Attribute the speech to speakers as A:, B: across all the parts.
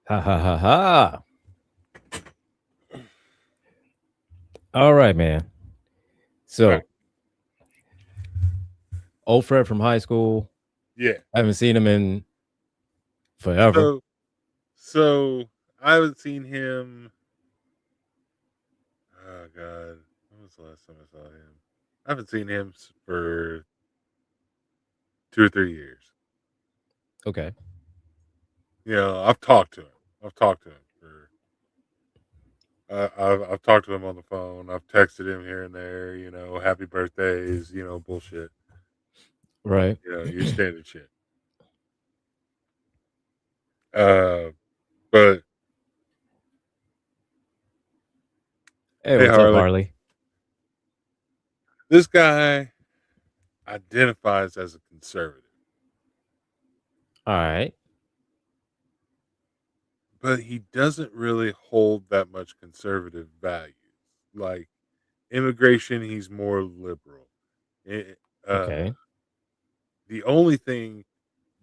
A: Ha ha ha ha. All right, man.
B: Okay.
A: So, old friend from high school.
B: Yeah.
A: I haven't seen him in forever.
B: So so I haven't seen him. Oh God, when was the last time I saw him? I haven't seen him for 2 or 3 years.
A: Okay.
B: I've talked to him. I've talked to him for. I've talked to him on the phone. I've texted him here and there. Happy birthdays. Bullshit.
A: Right.
B: Your standard shit. Uh, but
A: Hey,
B: hey,
A: what's up,
B: Harley,
A: Harley?
B: this guy identifies as a conservative,
A: All right.
B: but he doesn't really hold that much conservative values. Like immigration, he's more liberal. Eh, Uh,
A: Okay.
B: the only thing,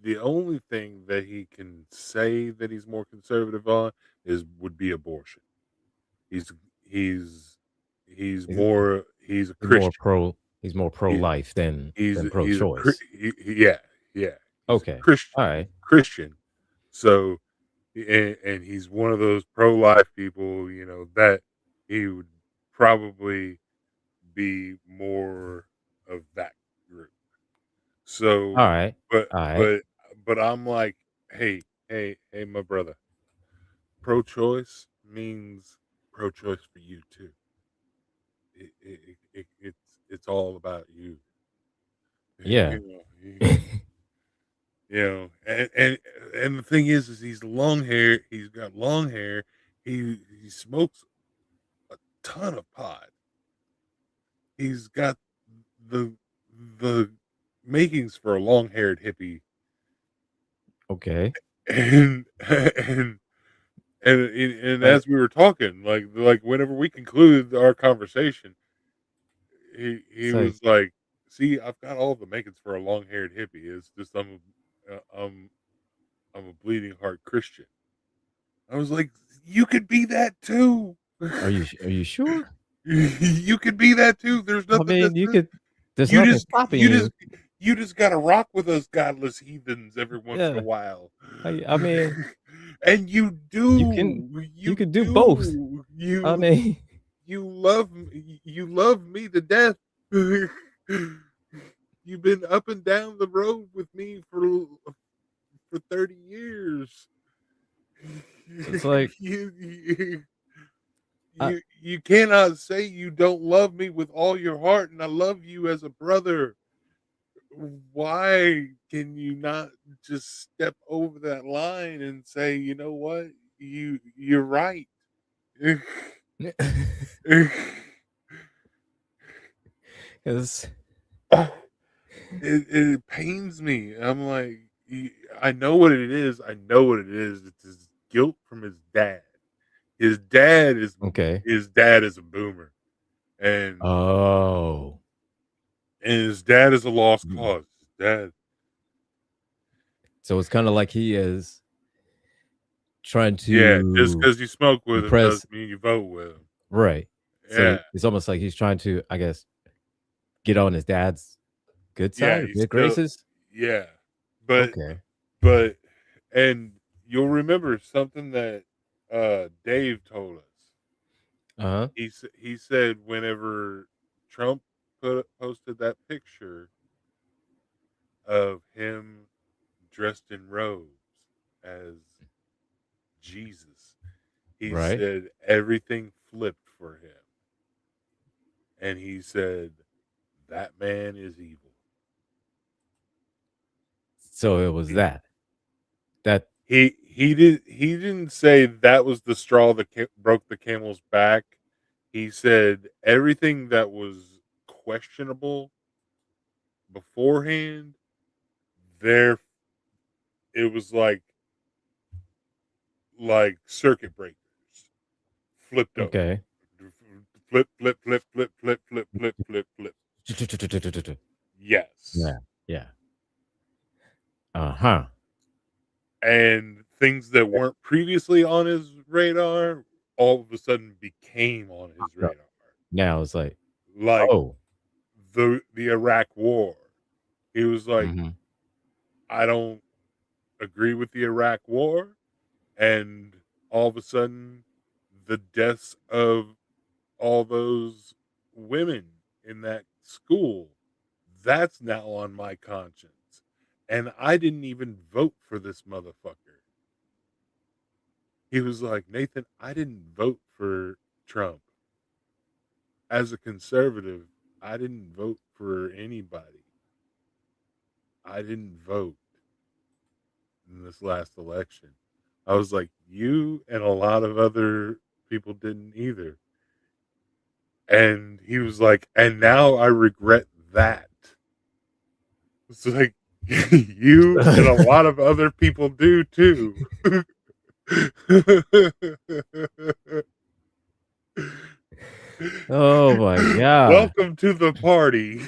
B: the only thing that he can say that he's more conservative on would be abortion. He's he's
A: He's,
B: he's a
A: he's more
B: Christian.
A: pro. He's more pro
B: He,
A: life than pro
B: he's a
A: choice.
B: yeah, yeah. He's a
A: Okay.
B: Christian.
A: All
B: He's
A: right.
B: a Christian. So and he's one of those pro life people, that he would probably be more of that group.
A: All
B: So,
A: right.
B: but
A: All right.
B: but but I'm like, hey, my brother. Pro-choice means pro-choice for you too. It's all about you.
A: Yeah.
B: You know, and the thing is he's long hair. He's got long hair. He smokes a ton of pot. He's got the the makings for a long-haired hippie,
A: Okay.
B: and and
A: But
B: as we were talking, like whenever we concluded our conversation, he
A: it's like,
B: was like, "See, I've got all the makings for a long-haired hippie. It's just I'm a bleeding heart Christian." I was like, "You could be that too.
A: are you sure?
B: You could be that too. There's
A: I
B: nothing that
A: mean, you
B: says
A: could. There's
B: you
A: nothing
B: just
A: stopping
B: you
A: you.
B: just you just got to rock with us godless heathens every once in a
A: Yeah.
B: while."
A: I mean,
B: And you
A: you can.
B: do.
A: You
B: You
A: could do both.
B: do.
A: I
B: You
A: mean,
B: you love me to death. You've been up and down the road with me for 30 years.
A: it's like,
B: you, you
A: I,
B: you cannot say you don't love me with all your heart, and I love you as a brother. Why can you not just step over that line and say, you know what, you're right?
A: because
B: It pains me. I'm like, I know what it is. I know what it is. It's his guilt from his dad. His dad is
A: okay.
B: his dad is a boomer, and
A: Oh,
B: his dad is a lost
A: mm.
B: cause. His dad,
A: So it's kind of like he is trying
B: yeah, just
A: to
B: because you smoke with him
A: impress,
B: doesn't mean you vote with him.
A: right? So
B: Yeah,
A: it's almost like he's trying to, I guess, get on his dad's good
B: yeah,
A: side or
B: he's
A: good
B: still,
A: graces.
B: yeah, but
A: Okay.
B: but and you'll remember something that Dave told us.
A: Uh huh.
B: He said whenever Trump posted that picture of him dressed in robes as Jesus, he
A: Right.
B: said everything flipped for him, and he said that man is evil.
A: So it was
B: He
A: that. That.
B: he didn't say that was the straw that broke the camel's back. He said everything that was questionable beforehand, there it was like circuit breakers flipped over.
A: Okay.
B: Flip, flip, flip, flip, flip, flip, flip, flip, flip. Yes.
A: Yeah. Yeah. Uh huh.
B: And things that weren't previously on his radar all of a sudden became on his
A: No.
B: radar.
A: Now it's like,
B: Like
A: oh,
B: the Iraq War. He was like,
A: mhm.
B: I don't agree with the Iraq War, and all of a sudden the deaths of all those women in that school, that's now on my conscience. And I didn't even vote for this motherfucker. He was like, Nathan, I didn't vote for Trump. As a conservative, I didn't vote for anybody. I didn't vote in this last election. I was like, you and a lot of other people didn't either. And he was like, and now I regret that. It's like, you and a lot of other people do too.
A: Oh my god.
B: Welcome to the party.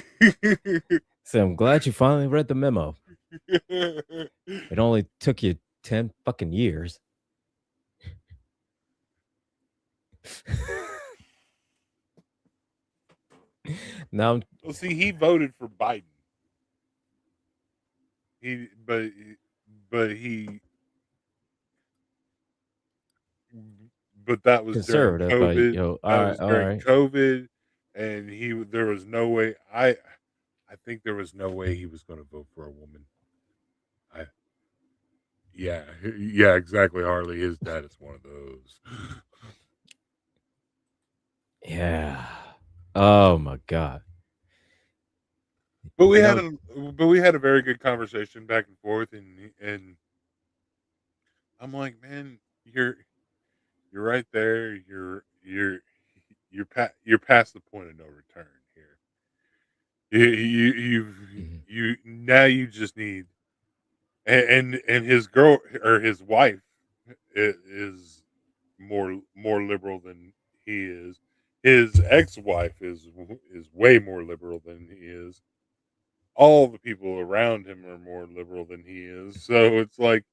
A: So I'm glad you finally read the memo. It only took you 10 fucking years. Now,
B: Well, see, he voted for Biden. He, but he, but that was during
A: conservative, but
B: COVID. That
A: all right,
B: was
A: all
B: during
A: right.
B: COVID, and there was no way. I think there was no way he was going to vote for a woman. I, yeah, exactly. Harley, his dad is one of those.
A: Yeah. Oh my god.
B: But
A: You know,
B: we had a very good conversation back and forth, and I'm like, man, you're right there. You're past the point of no return here.
A: mhm.
B: You now you just need and his girl or his wife is more liberal than he is. His ex-wife is way more liberal than he is. All the people around him are more liberal than he is. So it's like,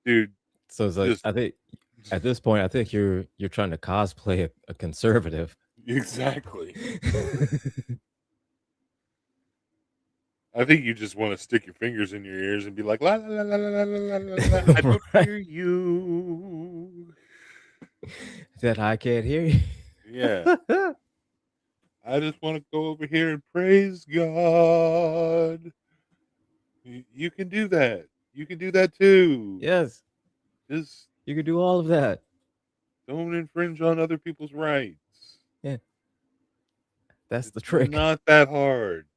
B: dude,
A: So it's like
B: just
A: I think at this point, I think you're trying to cosplay a conservative.
B: exactly. I think you just want to stick your fingers in your ears and be like, la la la la la la la la la. I don't
A: Right?
B: hear you.
A: That I can't hear you.
B: Yeah, I just want to go over here and praise God. You can do that. You can do that too.
A: Yes,
B: Just
A: you can do all of that.
B: don't infringe on other people's rights.
A: Yeah, that's the
B: It's
A: trick.
B: not that hard.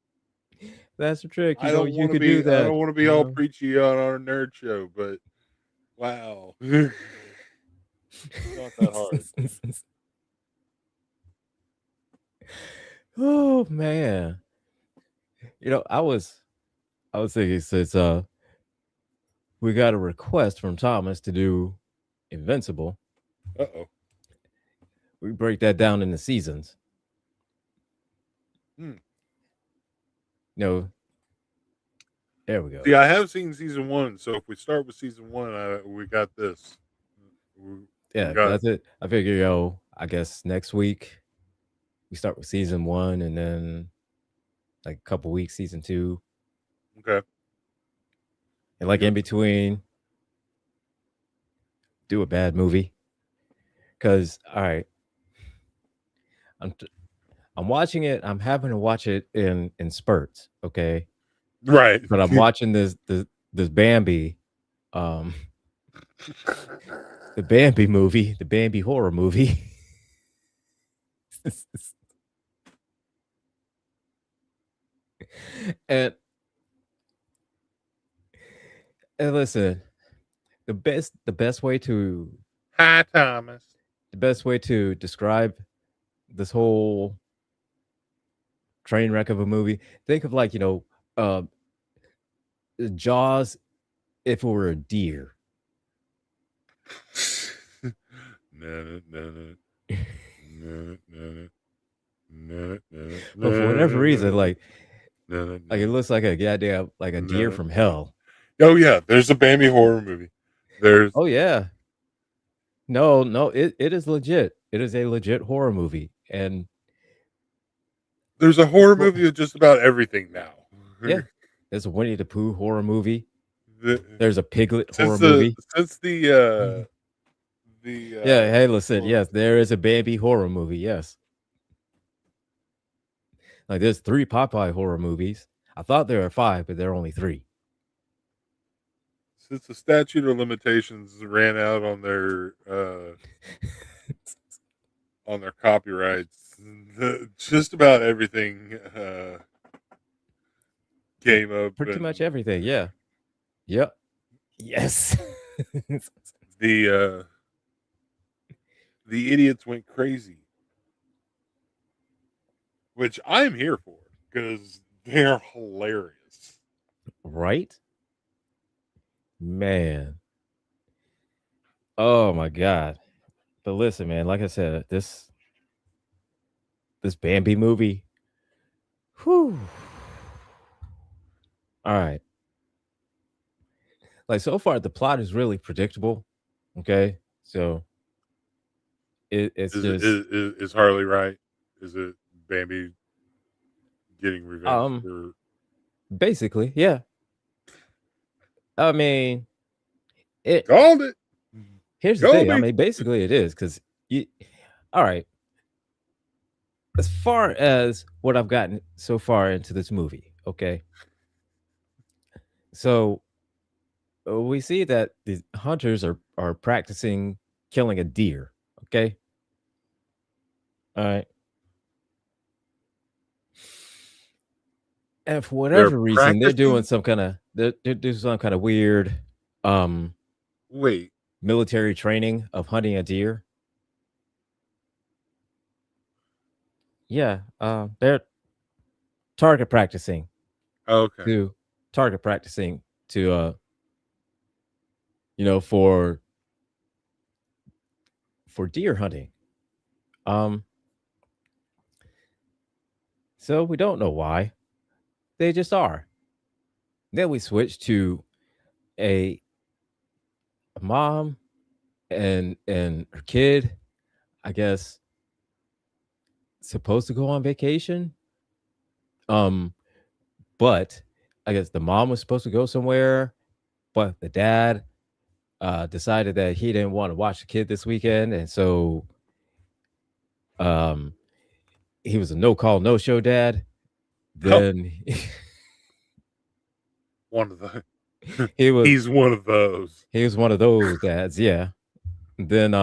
A: That's the trick.
B: I don't
A: You
B: want to
A: could do
B: be. I
A: that.
B: don't want to be all preachy on our nerd show, but wow, it's not that hard.
A: Oh man. I was thinking since we got a request from Thomas to do Invincible,
B: Uh-oh.
A: we break that down into seasons.
B: Hmm.
A: No, there we go.
B: See, I have seen season 1, so if we start with season 1, we got this. We
A: Yeah,
B: got
A: that's it. I figure, I guess next week we start with season 1 and then like a couple weeks season 2.
B: okay.
A: And like in
B: Yep.
A: between do a bad movie cuz all right, I'm I'm watching it. I'm having to watch it in spurts, okay?
B: Right.
A: But I'm watching this Bambi um the Bambi movie, the Bambi horror movie. and and listen, the best way to
B: Hi, Thomas.
A: describe this whole train wreck of a movie, think of like, uh Jaws if it were a deer. But for whatever reason, like it looks like a goddamn like a deer from hell.
B: Oh yeah, there's a Bambi horror movie. There's
A: Oh yeah. No, no, it is legit. It is a legit horror movie. And
B: there's a horror
A: well,
B: movie of just about everything now.
A: yeah, there's a Winnie the Pooh horror movie.
B: the,
A: There's a Piglet
B: since
A: horror movie.
B: the
A: Mhm. Yeah, hey, listen,
B: horror
A: yes, there is a Bambi horror movie. Yes. Like there's 3 Popeye horror movies. I thought there were 5, but there are only 3.
B: since the statute of limitations ran out on their copyrights, just about everything came up,
A: Pretty much
B: and
A: everything. Yeah. Yep. Yes.
B: the uh, the idiots went crazy, which I'm here for because they're hilarious.
A: Right? Man. Oh my god. But listen, man, like I said, this Bambi movie. Whew. All right. Like so far the plot is really predictable. Okay? So it's
B: Is
A: just
B: is Harley right? Is it Bambi getting revenge
A: um
B: for?
A: basically, yeah. I mean, it
B: Called it.
A: here's the
B: Go
A: thing. I
B: me.
A: mean, basically it is cuz you all right, as far as what I've gotten so far into this movie, okay? So we see that the hunters are practicing killing a deer. Okay, all right, and for
B: They're
A: whatever reason,
B: practicing.
A: they're doing some kind of weird um
B: Wait.
A: military training of hunting a deer. Yeah, they're target practicing
B: Okay.
A: to target practicing to you know for deer hunting. Um, so we don't know why they just are. Then we switch to a mom and her kid, I guess, supposed to go on vacation. Um, but I guess the mom was supposed to go somewhere, but the dad decided that he didn't want to watch the kid this weekend, and so um, he was a no call, no show dad.
B: Oh,
A: Then
B: one of the.
A: he was
B: He's one of those.
A: he was one of those dads, yeah. Then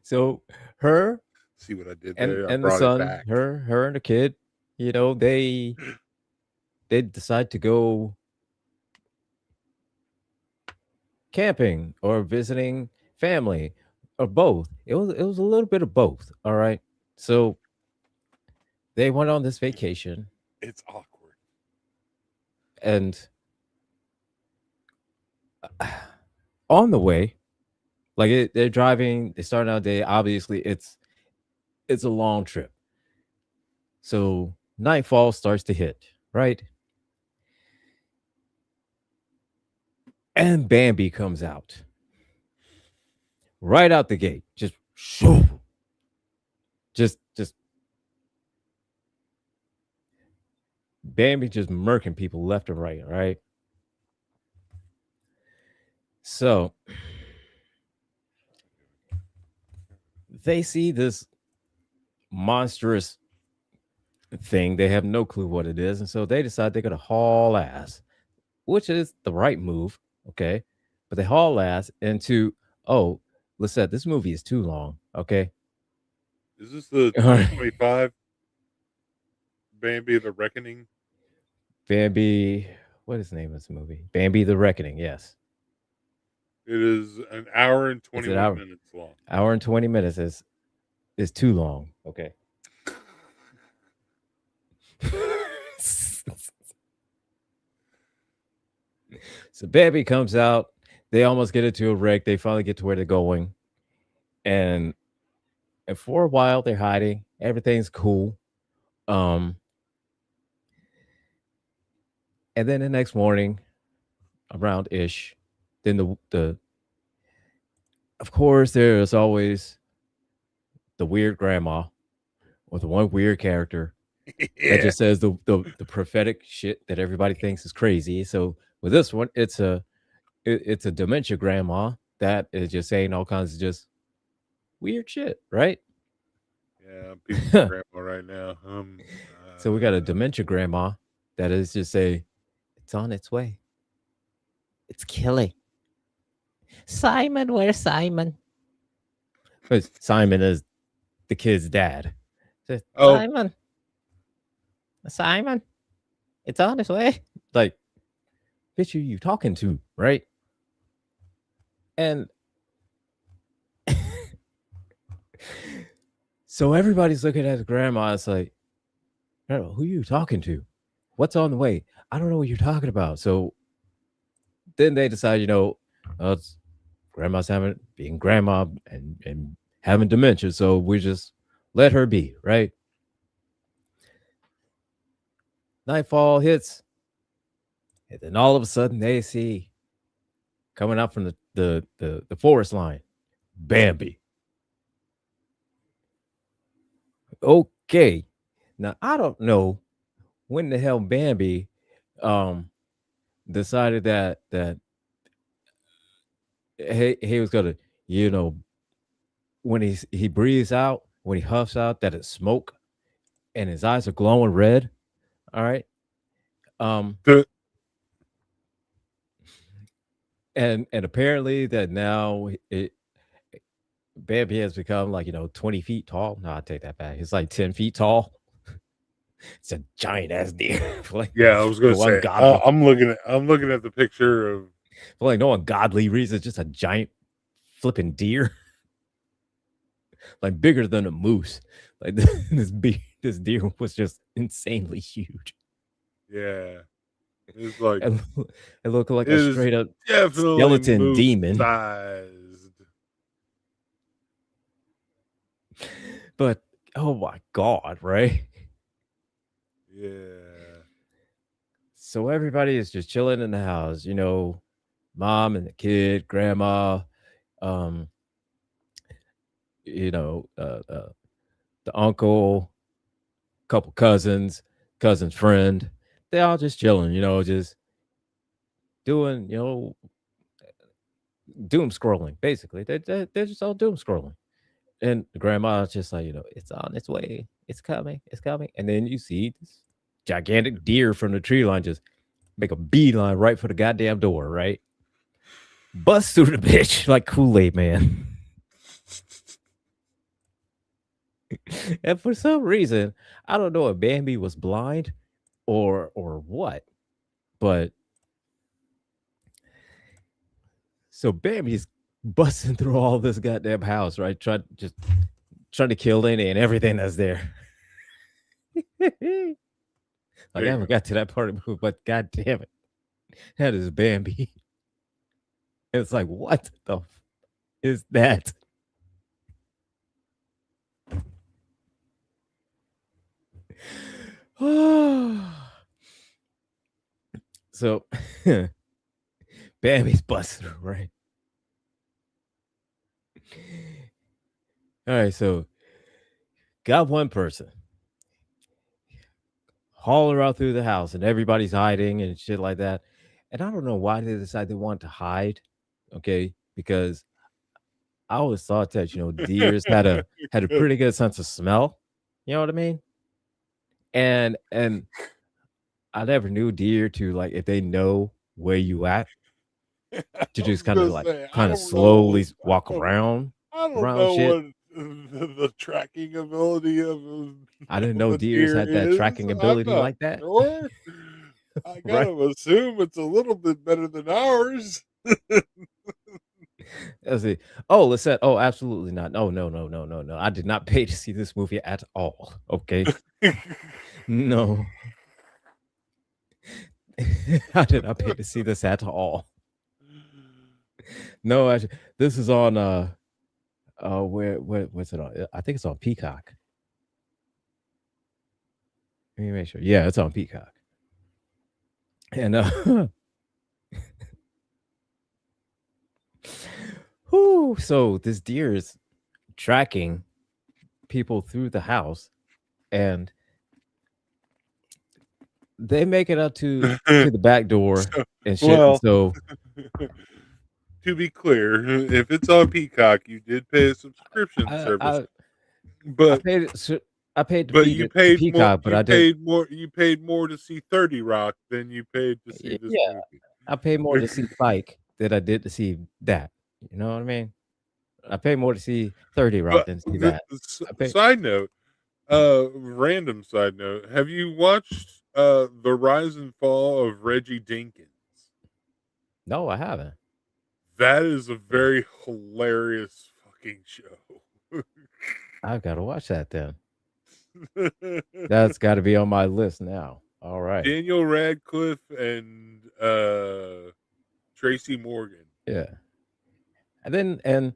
A: so her
B: See what I did there? I
A: and the
B: brought it
A: son,
B: back.
A: her and the kid, you know, they decide to go camping or visiting family or both. It was a little bit of both. All right. So they went on this vacation
B: It's awkward.
A: and on the way, like they're driving, they start out day. Obviously, it's a long trip. So nightfall starts to hit, right? And Bambi comes out right out the gate. Just shoo, just Bambi just murking people left and right, right? So they see this monstrous thing. They have no clue what it is. And so they decide they're going to haul ass, which is the right move. Okay. But they haul ass into, oh, Lisette, this movie is too long. Okay.
B: Is this the
A: All right.
B: 2025 Bambi the Reckoning?
A: Bambi, what is the name of this movie? Bambi the Reckoning. Yes.
B: It is an hour and
A: It's an
B: 21 minutes long.
A: hour and 20 minutes is too long. Okay. So Bambi comes out. They almost get into a wreck. They finally get to where they're going. And and for a while they're hiding. Everything's cool. Um And then the next morning, around ish, then the of course there's always the weird grandma or the one weird character that
B: Yeah.
A: just says the prophetic shit that everybody thinks is crazy. So with this one, it's a dementia grandma that is just saying all kinds of just weird shit, right?
B: Yeah, I'm peeping the grandma right now.
A: So we got a dementia grandma that is just say it's on its way. It's killing. Simon, where's Simon? Because Simon is the kid's dad. Says,
B: oh,
A: Simon, it's on its way. Like, bitch, who you talking to, right? And so everybody's looking at the grandma. It's like, "Oh, who you talking to? What's on the way? I don't know what you're talking about." So then they decide, it's grandma's having being grandma and having dementia, so we just let her be, right? Nightfall hits, and then all of a sudden they see coming out from the forest line, Bambi. Okay, now I don't know when the hell Bambi um decided that he was gonna, you know, when he breathes out, when he huffs out, that it's smoke, and his eyes are glowing red. All right, um,
B: the,
A: and apparently that now Bambi has become like 20 feet tall. No, I take that back. It's like 10 feet tall. It's a giant ass deer. for like
B: yeah, I was gonna
A: no
B: say.
A: ungodly,
B: I'm looking at the picture of.
A: for like no ungodly reason. It's just a giant flipping deer, like bigger than a moose. Like this deer was just insanely huge.
B: Yeah, it's like
A: and it looked like
B: it
A: a
B: is
A: straight up
B: definitely
A: skeleton
B: moose
A: demon.
B: sized.
A: But oh my god, right?
B: Yeah,
A: So everybody is just chilling in the house, mom and the kid, grandma, um, you know, uh, uh, the uncle, couple cousins, cousin's friend. They all just chilling, just doing, doom scrolling. Basically, they're just all doom scrolling. And the grandma's just like, it's on its way, it's coming, it's coming. And then you see this gigantic deer from the tree line just make a beeline right for the goddamn door, right? Bust through the bitch like Kool-Aid man. And for some reason, I don't know if Bambi was blind or what, but so Bambi's busting through all this goddamn house, right? Trying to kill any and everything that's there. Like I
B: there you
A: haven't
B: go.
A: got to that part of the movie, but god damn it, that is Bambi. It's like what the is that? So Bambi's busting through, right? All right, so got one person hauling her out through the house, and everybody's hiding and shit like that. And I don't know why they decided they want to hide. Okay, because I always thought that deers had a
B: Good.
A: pretty good sense of smell. You know what I mean? And I never knew deer to like if they know where you at
B: I
A: to just
B: was
A: kind of
B: gonna
A: like
B: say
A: kind of slowly walk
B: I don't
A: around
B: know
A: shit.
B: what the tracking ability of
A: I didn't
B: of
A: know
B: a
A: deers
B: deer
A: had that
B: is.
A: tracking
B: I'm
A: ability
B: not
A: like that,
B: sure. I
A: right?
B: gotta assume it's a little bit better than ours.
A: Let's see. Oh, let's say. Oh, absolutely not. No, no, no, no, no, no. I did not pay to see this movie at all. Okay, no, I did not pay to see this at all. No, actually, this is on where what's it on? I think it's on Peacock. Let me make sure. Yeah, it's on Peacock. And whew, so this deer is tracking people through the house, and they make it up to the back door
B: So,
A: and shit. And
B: well,
A: so
B: to be clear, if it's on Peacock, you did pay a subscription
A: I
B: service,
A: I, I
B: but
A: paid I paid to
B: but
A: feed
B: you
A: it to
B: paid more.
A: Peacock, but I did.
B: You paid more to see 30 Rock than you paid to see this
A: Yeah,
B: movie.
A: I paid more to see Spike than I did to see that. You know what I mean? I paid more to see 30 Rock
B: But
A: than see that. I paid.
B: side note, random side note, have you watched The Rise and Fall of Reggie Dinkins?
A: No, I haven't.
B: That is a very hilarious fucking show.
A: I've got to watch that then. That's got to be on my list now. All right.
B: Daniel Radcliffe and Tracy Morgan.
A: Yeah. And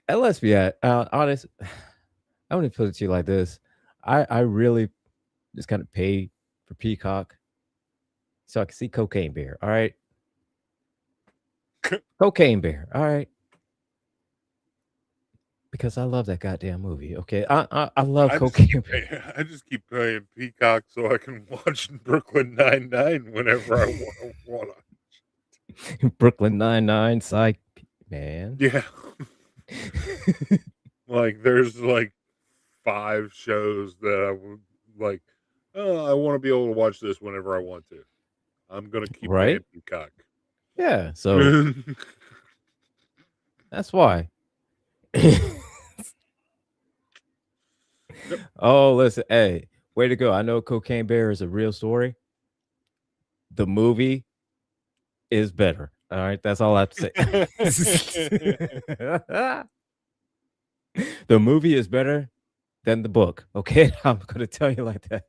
A: let's be honest. I'm gonna put it to you like this. I really just kind of pay for Peacock so I can see Cocaine Bear. All right. Cocaine Bear. All right. Because I love that goddamn movie. Okay. I love Cocaine Bear.
B: I just keep paying Peacock so I can watch Brooklyn Nine-Nine whenever I want to.
A: Brooklyn Nine-Nine, Psych, man.
B: Yeah. Like there's like 5 shows that I would like, oh, I want to be able to watch this whenever I want to. I'm going to keep
A: Right?
B: paying Peacock.
A: Yeah. So that's why.
B: Yep.
A: Oh, listen, hey, way to go. I know Cocaine Bear is a real story. The movie is better. All right, that's all I have to say. The movie is better than the book. Okay, I'm gonna tell you like that.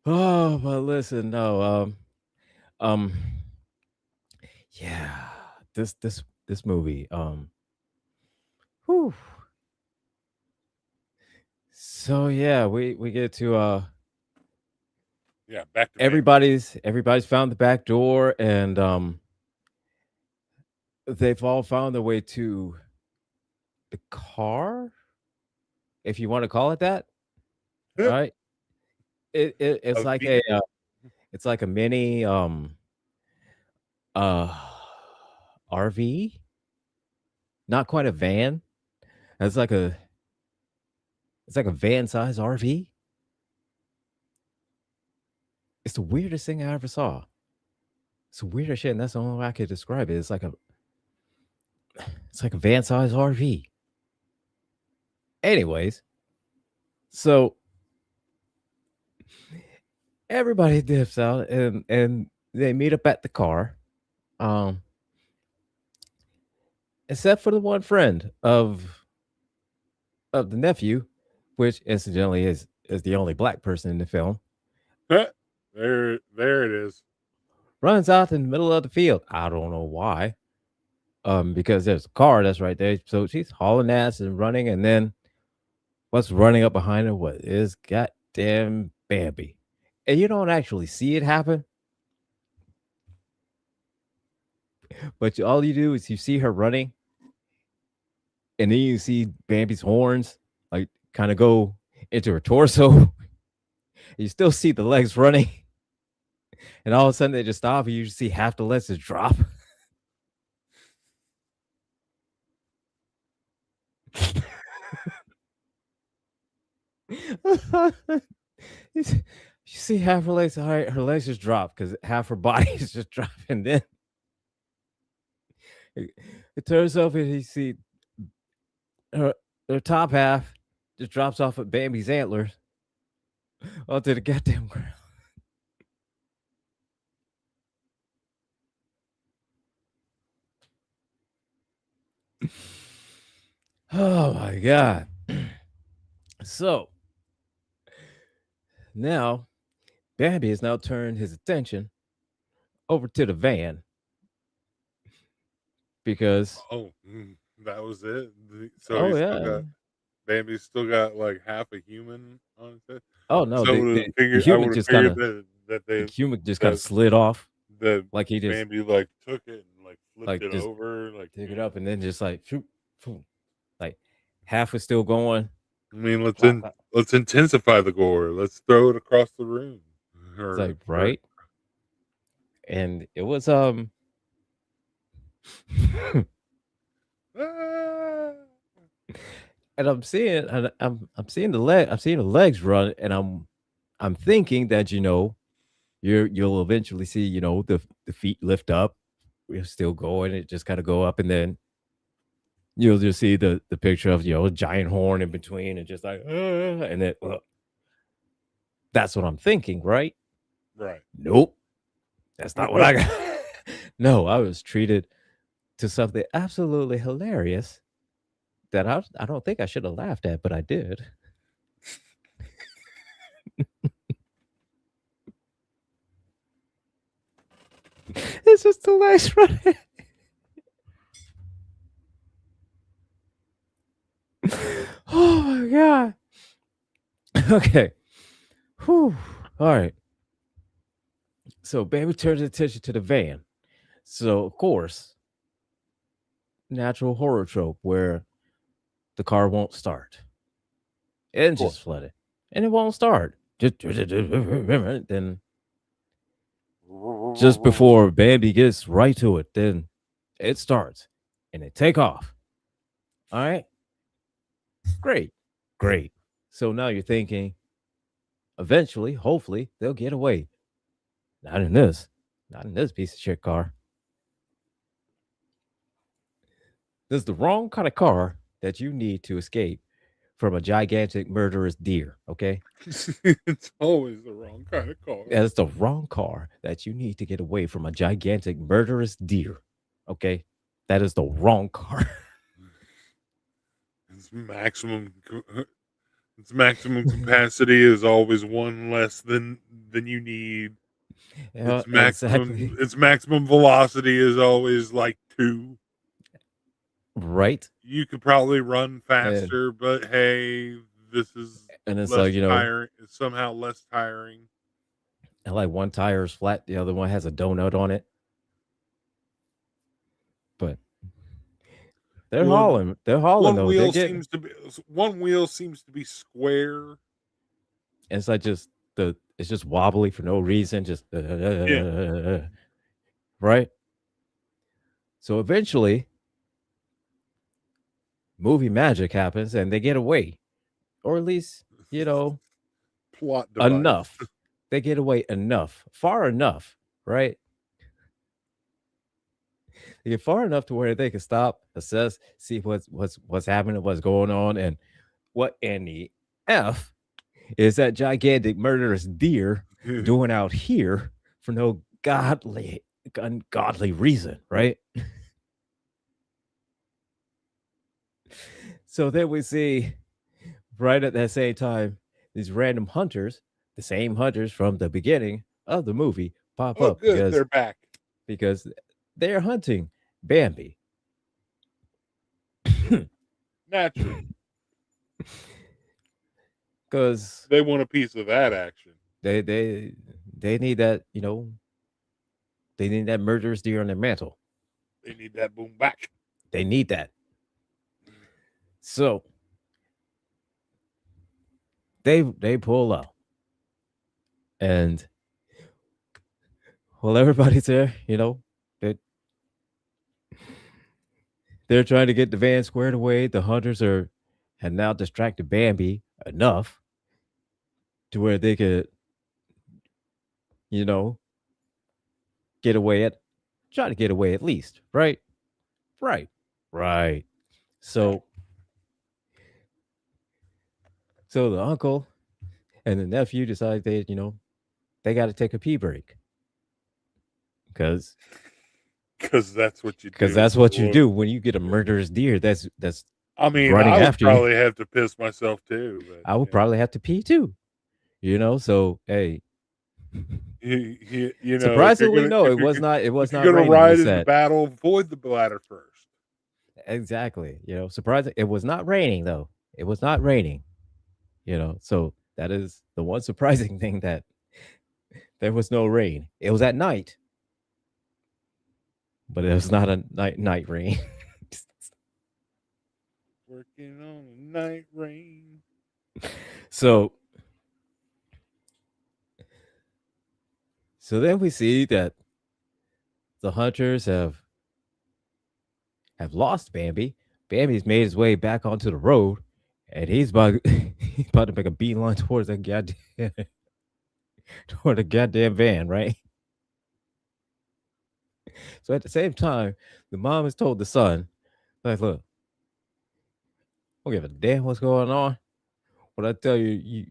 A: Oh, but listen, no, um, yeah, this movie, whew. So yeah, we get to
B: Yeah, back to vampires.
A: everybody's found the back door, and they've all found their way to the car, if you want to call it that. All right. It's
B: A
A: like
B: vehicle.
A: it's like a mini uh RV, not quite a van. It's like a van size RV. It's the weirdest thing I ever saw. It's the weirdest shit, and that's the only way I could describe it. It's like a van size RV. Anyways, so everybody dips out, and they meet up at the car. Um, except for the one friend of the nephew, which incidentally is the only black person in the film,
B: There it is.
A: runs out in the middle of the field. I don't know why. Because there's a car that's right there. So she's hauling ass and running, and then what's running up behind her? What is goddamn Bambi? And you don't actually see it happen, but all you do is you see her running, and then you see Bambi's horns like kind of go into her torso. You still see the legs running, and all of a sudden they just stop, and you just see half the legs just drop. You see half her legs, all right, her legs just drop because half her body is just dropping. Then it turns over and you see her, her top half just drops off at Bambi's antlers onto the goddamn ground. Oh my god. So now Bambi has now turned his attention over to the van because
B: Oh, that was it. So
A: oh
B: he still
A: yeah,
B: got Bambi's still got like half a human on his head.
A: Oh no,
B: So
A: the
B: I
A: human
B: would have
A: just kind
B: figured
A: of the
B: they
A: human just kind of
B: that
A: slid off,
B: that
A: like he just
B: Bambi like took it and like flipped
A: like
B: it
A: just
B: over, like
A: pick it up and then just like shoop, shoop, like half is still going.
B: I mean,
A: Plop, plop.
B: let's intensify the gore. Let's throw it across the room.
A: It's like
B: Or
A: right, and it was
B: ah!
A: and I'm seeing I'm seeing the legs run, and I'm thinking that you'll eventually see the feet lift up, we're still going, it just kind of go up, and then you'll just see the picture of a giant horn in between, and just like and then that's what I'm thinking, right?
B: Right.
A: Nope, that's not what I got. No, I was treated to something absolutely hilarious that I don't think I should have laughed at, but I did. It's just the legs running. Oh my god. Okay. Whew. All right. So baby turns attention to the van. So of course, natural horror trope where the car won't start.
B: Of
A: Engine's
B: course.
A: flooded. And it won't start. Then just before Bambi gets right to it, then it starts and they take off. All right. Great. Great. So now you're thinking, eventually, hopefully, they'll get away. Not in this. Not in this piece of shit car. This is the wrong kind of car that you need to escape from a gigantic murderous deer. Okay.
B: It's always the wrong kind of car.
A: That's the wrong car that you need to get away from a gigantic murderous deer. Okay. That is the wrong car.
B: Its maximum its maximum capacity is always one less than you need.
A: Yeah, exactly.
B: Its maximum velocity is always like 2.
A: Right.
B: You could probably run
A: And
B: faster, but hey, this is
A: and it's
B: less
A: like,
B: tiring. It's somehow less tiring.
A: and like one tire is flat, the other one has a donut on it. But they're
B: One
A: hauling. They're hauling though. They're getting.
B: one wheel seems to be square.
A: It's like just it's just wobbly for no reason. Just
B: Yeah.
A: right. So eventually, movie magic happens and they get away, or at least
B: Plot device.
A: enough. They get away enough, far enough, right? They get far enough to where they can stop, assess, see what's happening, what's going on, and what in the f is that gigantic murderous deer doing out here for no ungodly reason, right? So then we see right at that same time these random hunters, the same hunters from the beginning of the movie, pop
B: Oh,
A: up
B: good, they're back.
A: because they're hunting Bambi.
B: Naturally,
A: Because
B: they want a piece of that action.
A: they need that, they need that murderous deer on their mantle.
B: They need that boom back.
A: They need that. So they pull out, and while everybody's there, they they're trying to get the van squared away. The hunters have now distracted Bambi enough to where they could, you know, get away try to get away at least, right? Right. Right. So the uncle and the nephew decide they got to take a pee break because
B: That's what you do.
A: that's what you do when you get a murderous deer that's
B: I mean,
A: running
B: I would
A: after
B: probably have to piss myself too. But,
A: I would probably have to pee too, so hey.
B: you know,
A: Surprisingly, no, it was not. It was
B: if you're
A: not
B: gonna
A: raining.
B: ride into battle, avoid the bladder first.
A: Exactly. Surprising. It was not raining though. It was not raining, So that is the one surprising thing, that there was no rain. It was at night, but it was not a night rain.
B: Working on a night rain.
A: so so then we see that the hunters have lost Bambi. Bambi's made his way back onto the road, and he's about to make a beeline towards the goddamn toward the goddamn van, right? So at the same time, the mom has told the son, like, look, I don't give a damn what's going on. When I tell you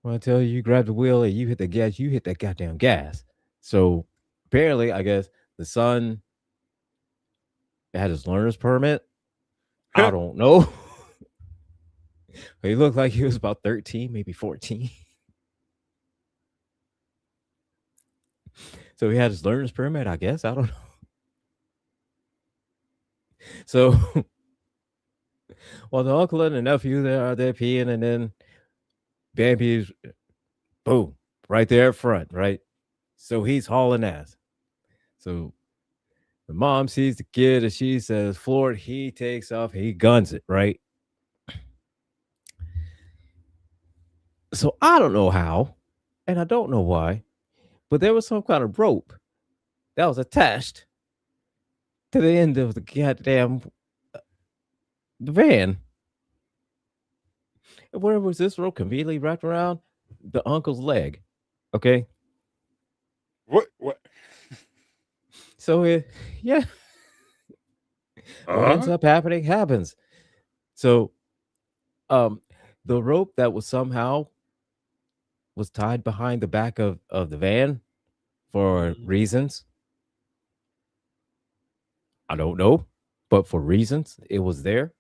A: when I tell you grab the wheel and you hit the gas, you hit that goddamn gas. So apparently, I guess the son had his learner's permit. I don't know. He looked like he was about 13, maybe 14. So he had his learner's permit, I guess. I don't know. So while the uncle and the nephew they're peeing, and then Bambi's boom right there up front, right? So he's hauling ass. So the mom sees the kid and she says, "Floored." He takes off. He guns it, right? So I don't know how, and I don't know why, but there was some kind of rope that was attached to the end of the goddamn the van. And where was this rope conveniently wrapped around the uncle's leg? Okay,
B: What? What?
A: so yeah, what ends
B: Uh-huh.
A: up happening happens. So, um, the rope that was tied behind the back of the van for
B: Mhm.
A: reasons I don't know, but for reasons it was there,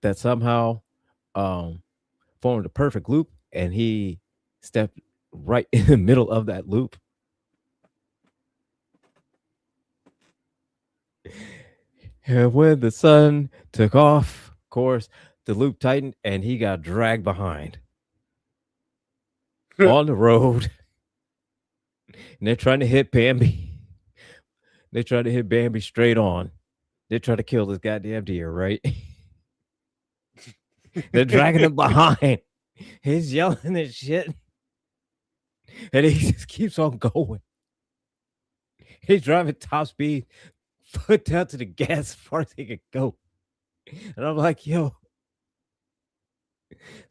A: that somehow um formed a perfect loop, and he stepped right in the middle of that loop. And when the sun took off, of course, the loop tightened and he got dragged behind on the road. And they're trying to hit Bambi. They try to hit Bambi straight on. They try to kill this goddamn deer, right? They're dragging him behind. He's yelling and shit. And he just keeps on going. He's driving top speed, foot down to the gas as far as he could go. And I'm like, yo,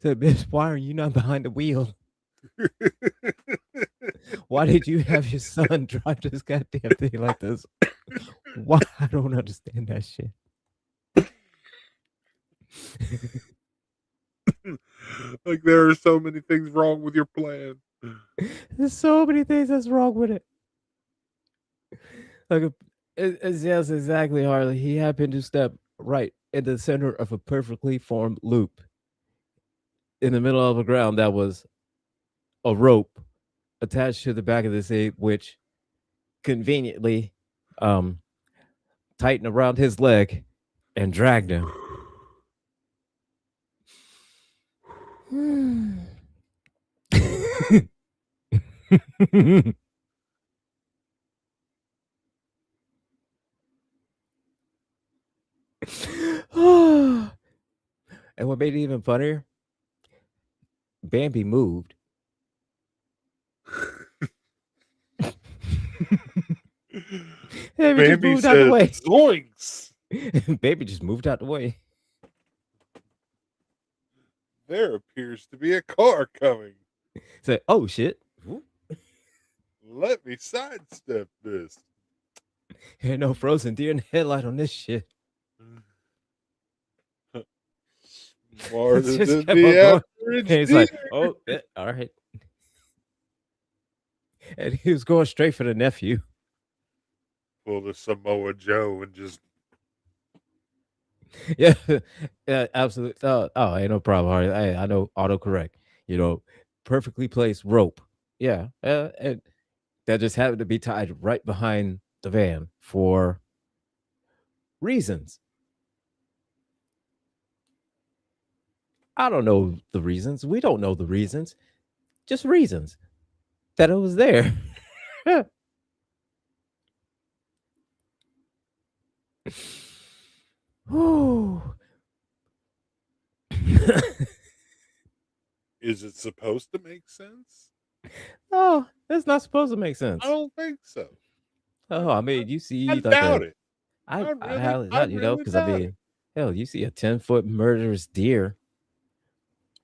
A: so bitch, why are you not behind the wheel? Why did you have your son drive this goddamn thing like this? Why? I don't understand that shit.
B: Like there are so many things wrong with your plan.
A: There's so many things that's wrong with it. Like, it's yes, exactly, Harley. He happened to step right in the center of a perfectly formed loop in the middle of the ground that was a rope attached to the back of the seat, which conveniently um, tightened around his leg and dragged him. And what made it even funnier, Bambi moved. Baby just
B: Bambi
A: moved out the
B: said,
A: way.
B: "Zoinks!
A: Baby just moved out the way.
B: There appears to be a car coming.
A: Said, oh shit.
B: Let me sidestep this."
A: Ain't no frozen deer in the headlight on this shit.
B: Smarter
A: Just
B: than
A: kept on
B: the
A: going.
B: average
A: And he's
B: deer.
A: like, oh, yeah, all right. And he was going straight for the nephew.
B: Pull the Samoa Joe and just
A: Yeah, yeah, absolutely. Ain't no problem. Harry. I know autocorrect. You know, perfectly placed rope. Yeah, and that just happened to be tied right behind the van for reasons. I don't know the reasons. We don't know the reasons. Just reasons that it was there. Whew.
B: Is it supposed to make sense?
A: Oh, that's not supposed to make
B: I
A: sense.
B: don't think so.
A: Oh, I mean, you
B: I
A: see like
B: doubt
A: a
B: it.
A: I highly
B: I
A: doubt,
B: really
A: because I
B: doubt it.
A: mean, hell, you see a 10-foot murderous deer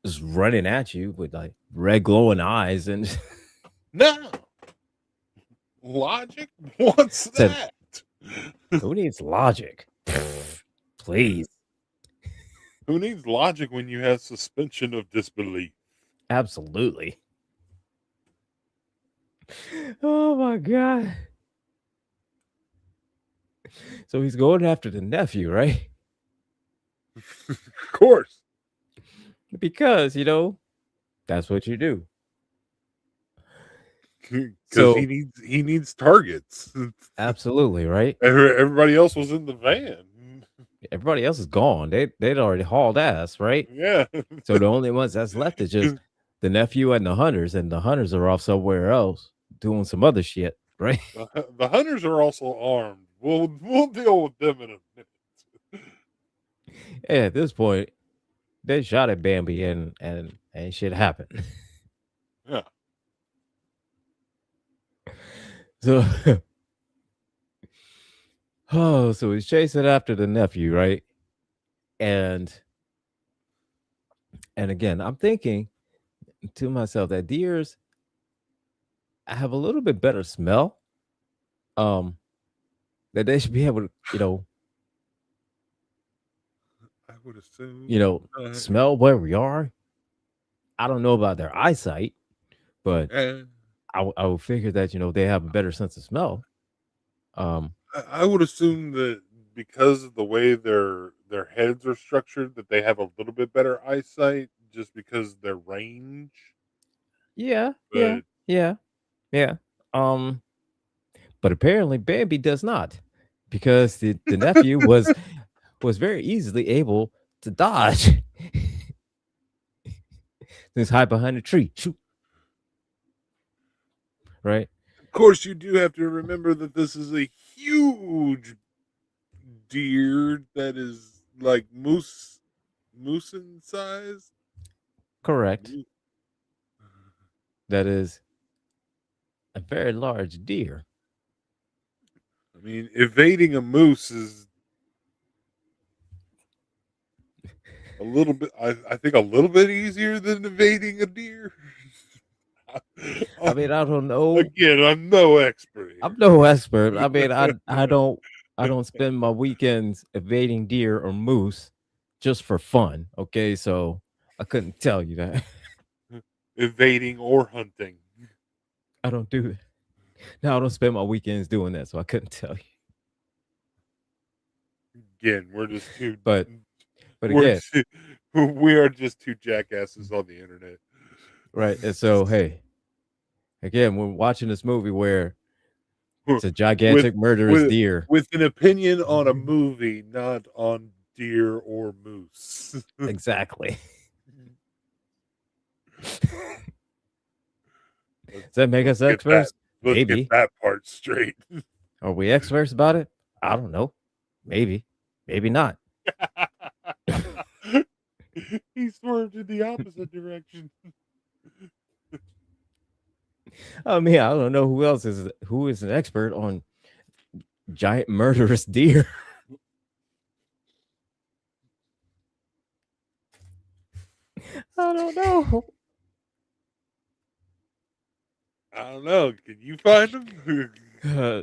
A: just running at you with like red glowing eyes and
B: No logic. What's
A: said,
B: that?
A: "Who needs logic?" Please,
B: Who needs logic when you have suspension of disbelief?
A: absolutely. Oh my god! So he's going after the nephew, right?
B: Of course,
A: Because that's what you do.
B: because
A: So
B: he needs targets.
A: absolutely, right?
B: Everybody else was in the van.
A: Everybody else is gone. They'd already hauled ass, right?
B: Yeah.
A: So the only ones that's left is just the nephew and the hunters are off somewhere else doing some other shit, right?
B: The hunters are also armed. We'll deal with them in a minute.
A: And at this point, they shot at Bambi and shit happened.
B: Yeah.
A: So so he's chasing after the nephew, right? And again, I'm thinking to myself that deers have a little bit better smell. Um, that they should be able to,
B: I would assume.
A: smell where we are. I don't know about their eyesight, but
B: Eh,
A: I would figure that they have a better sense of smell. Um,
B: I would assume that because of the way their heads are structured, that they have a little bit better eyesight, just because their range.
A: yeah, yeah,
B: But
A: yeah, yeah. Um, but apparently Bambi does not, because the nephew was very easily able to dodge this hide behind a tree. Shoot, right?
B: of course, you do have to remember that this is a huge deer that is like moose in size.
A: Correct. That is a very large deer.
B: I mean, evading a moose is a little bit. I think a little bit easier than evading a deer.
A: I mean, I don't know.
B: Again, I'm no expert
A: I'm no expert. I mean,
B: here.
A: I don't spend my weekends evading deer or moose just for fun. Okay, so I couldn't tell you that.
B: Evading or hunting.
A: I don't do that. No, I don't spend my weekends doing that, so I couldn't tell you.
B: Again, we're just two.
A: But
B: We're
A: again,
B: two, we are just two jackasses on the internet.
A: right? And so, hey, again, we're watching this movie where it's a
B: with
A: gigantic murderous
B: with
A: deer.
B: with an opinion on a movie, not on deer or moose.
A: Exactly. Does that make us
B: Get that.
A: experts?
B: Let's get
A: Maybe.
B: that part straight.
A: Are we experts about it? I don't know. Maybe. Maybe not.
B: He swerved in the opposite direction.
A: I mean, I don't know who is an expert on giant murderous deer. I don't know.
B: I don't know. Can you find him?
A: Uh,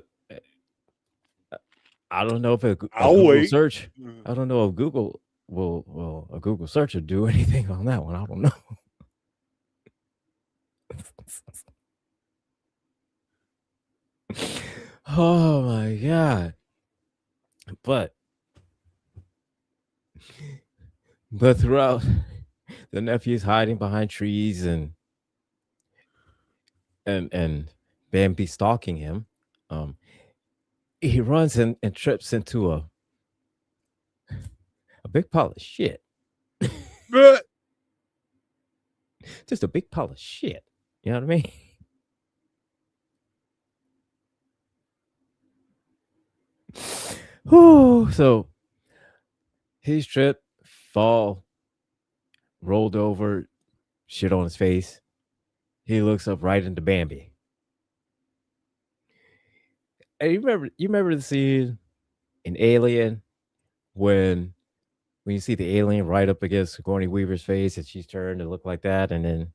A: I don't know if a
B: I'll
A: Google
B: wait.
A: search. I don't know if Google will a Google search will do anything on that one. I don't know. Oh my god! But throughout, the nephew's hiding behind trees and Bambi stalking him. Um, he runs and trips into a big pile of shit.
B: But
A: Just a big pile of shit. You know what I mean? Whew. So his trip, fall, rolled over, shit on his face. He looks up right into Bambi. And you remember the scene in Alien when you see the alien right up against Sigourney Weaver's face and she's turned to look like that, and then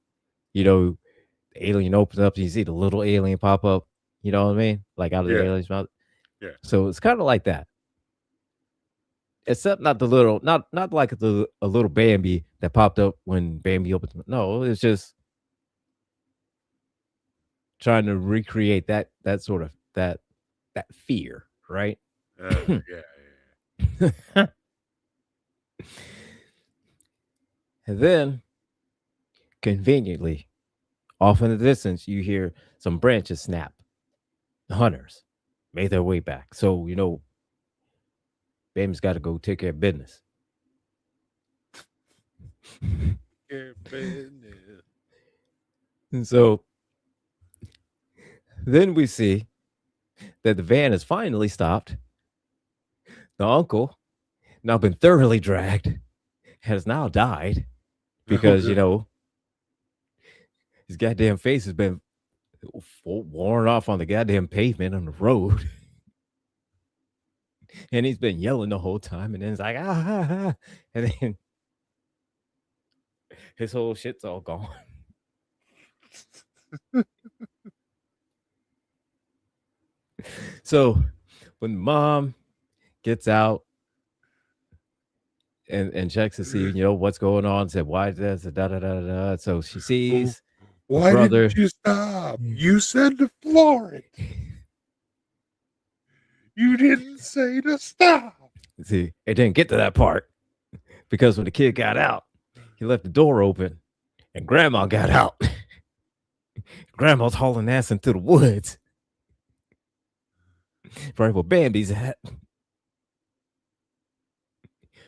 A: you know the alien opens up and you see the little alien pop up. You know what I mean? Like out of the
B: Yeah,
A: alien's mouth.
B: yeah.
A: So it's kind of like that, except not the little, not like a little Bambi that popped up when Bambi opened. No, it's just trying to recreate that sort of that fear, right?
B: Yeah,
A: And then, conveniently, off in the distance, you hear some branches snap. The hunters made their way back. So, Bam's got to go take care of business.
B: yeah. Business.
A: And so then we see that the van has finally stopped. The uncle, now been thoroughly dragged, has now died
B: Oh
A: because,
B: god.
A: his goddamn face has been worn off on the goddamn pavement on the road. And he's been yelling the whole time. And then it's like, ah, ah, ah. And then his whole shit's all gone. So when mom gets out and checks to see, what's going on, said, why is this, da da da da. So she
B: Well,
A: sees her
B: why didn't
A: brother.
B: you stop? You said to floor it. You didn't say to stop.
A: See, it didn't get to that part because when the kid got out, he left the door open and grandma got out. Grandma's hauling ass into the woods. Right where Bambi's at.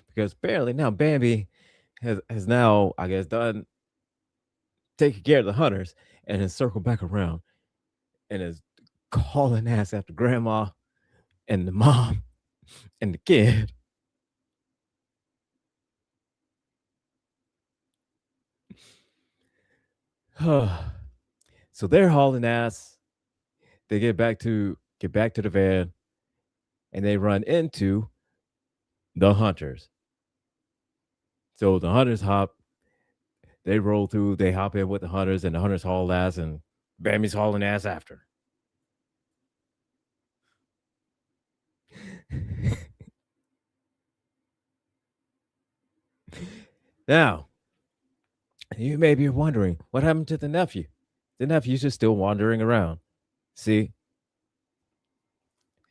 A: Because apparently now Bambi has now, I guess, done taking care of the hunters and has circled back around and is hauling ass after grandma and the mom and the kid. So they're hauling ass. They get back to the van and they run into the hunters. So the hunters they roll through, they hop in with the hunters, and the hunters haul ass, and Bambi's hauling ass after. Now, you may be wondering what happened to the nephew. The nephew's just still wandering around. See,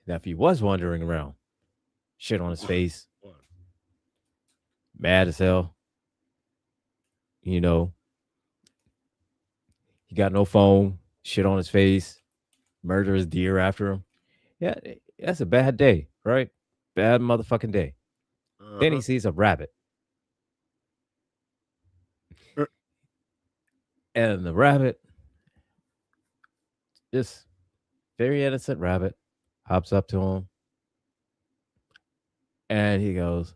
A: nephew was wandering around, shit on his face,
B: What?
A: mad as hell. You know, he got no phone, shit on his face, murderous deer after him. Yeah, that's a bad day, right? Bad motherfucking day. Then he
B: Uh-huh.
A: sees a rabbit, and the rabbit, just very innocent rabbit, hops up to him, and he goes,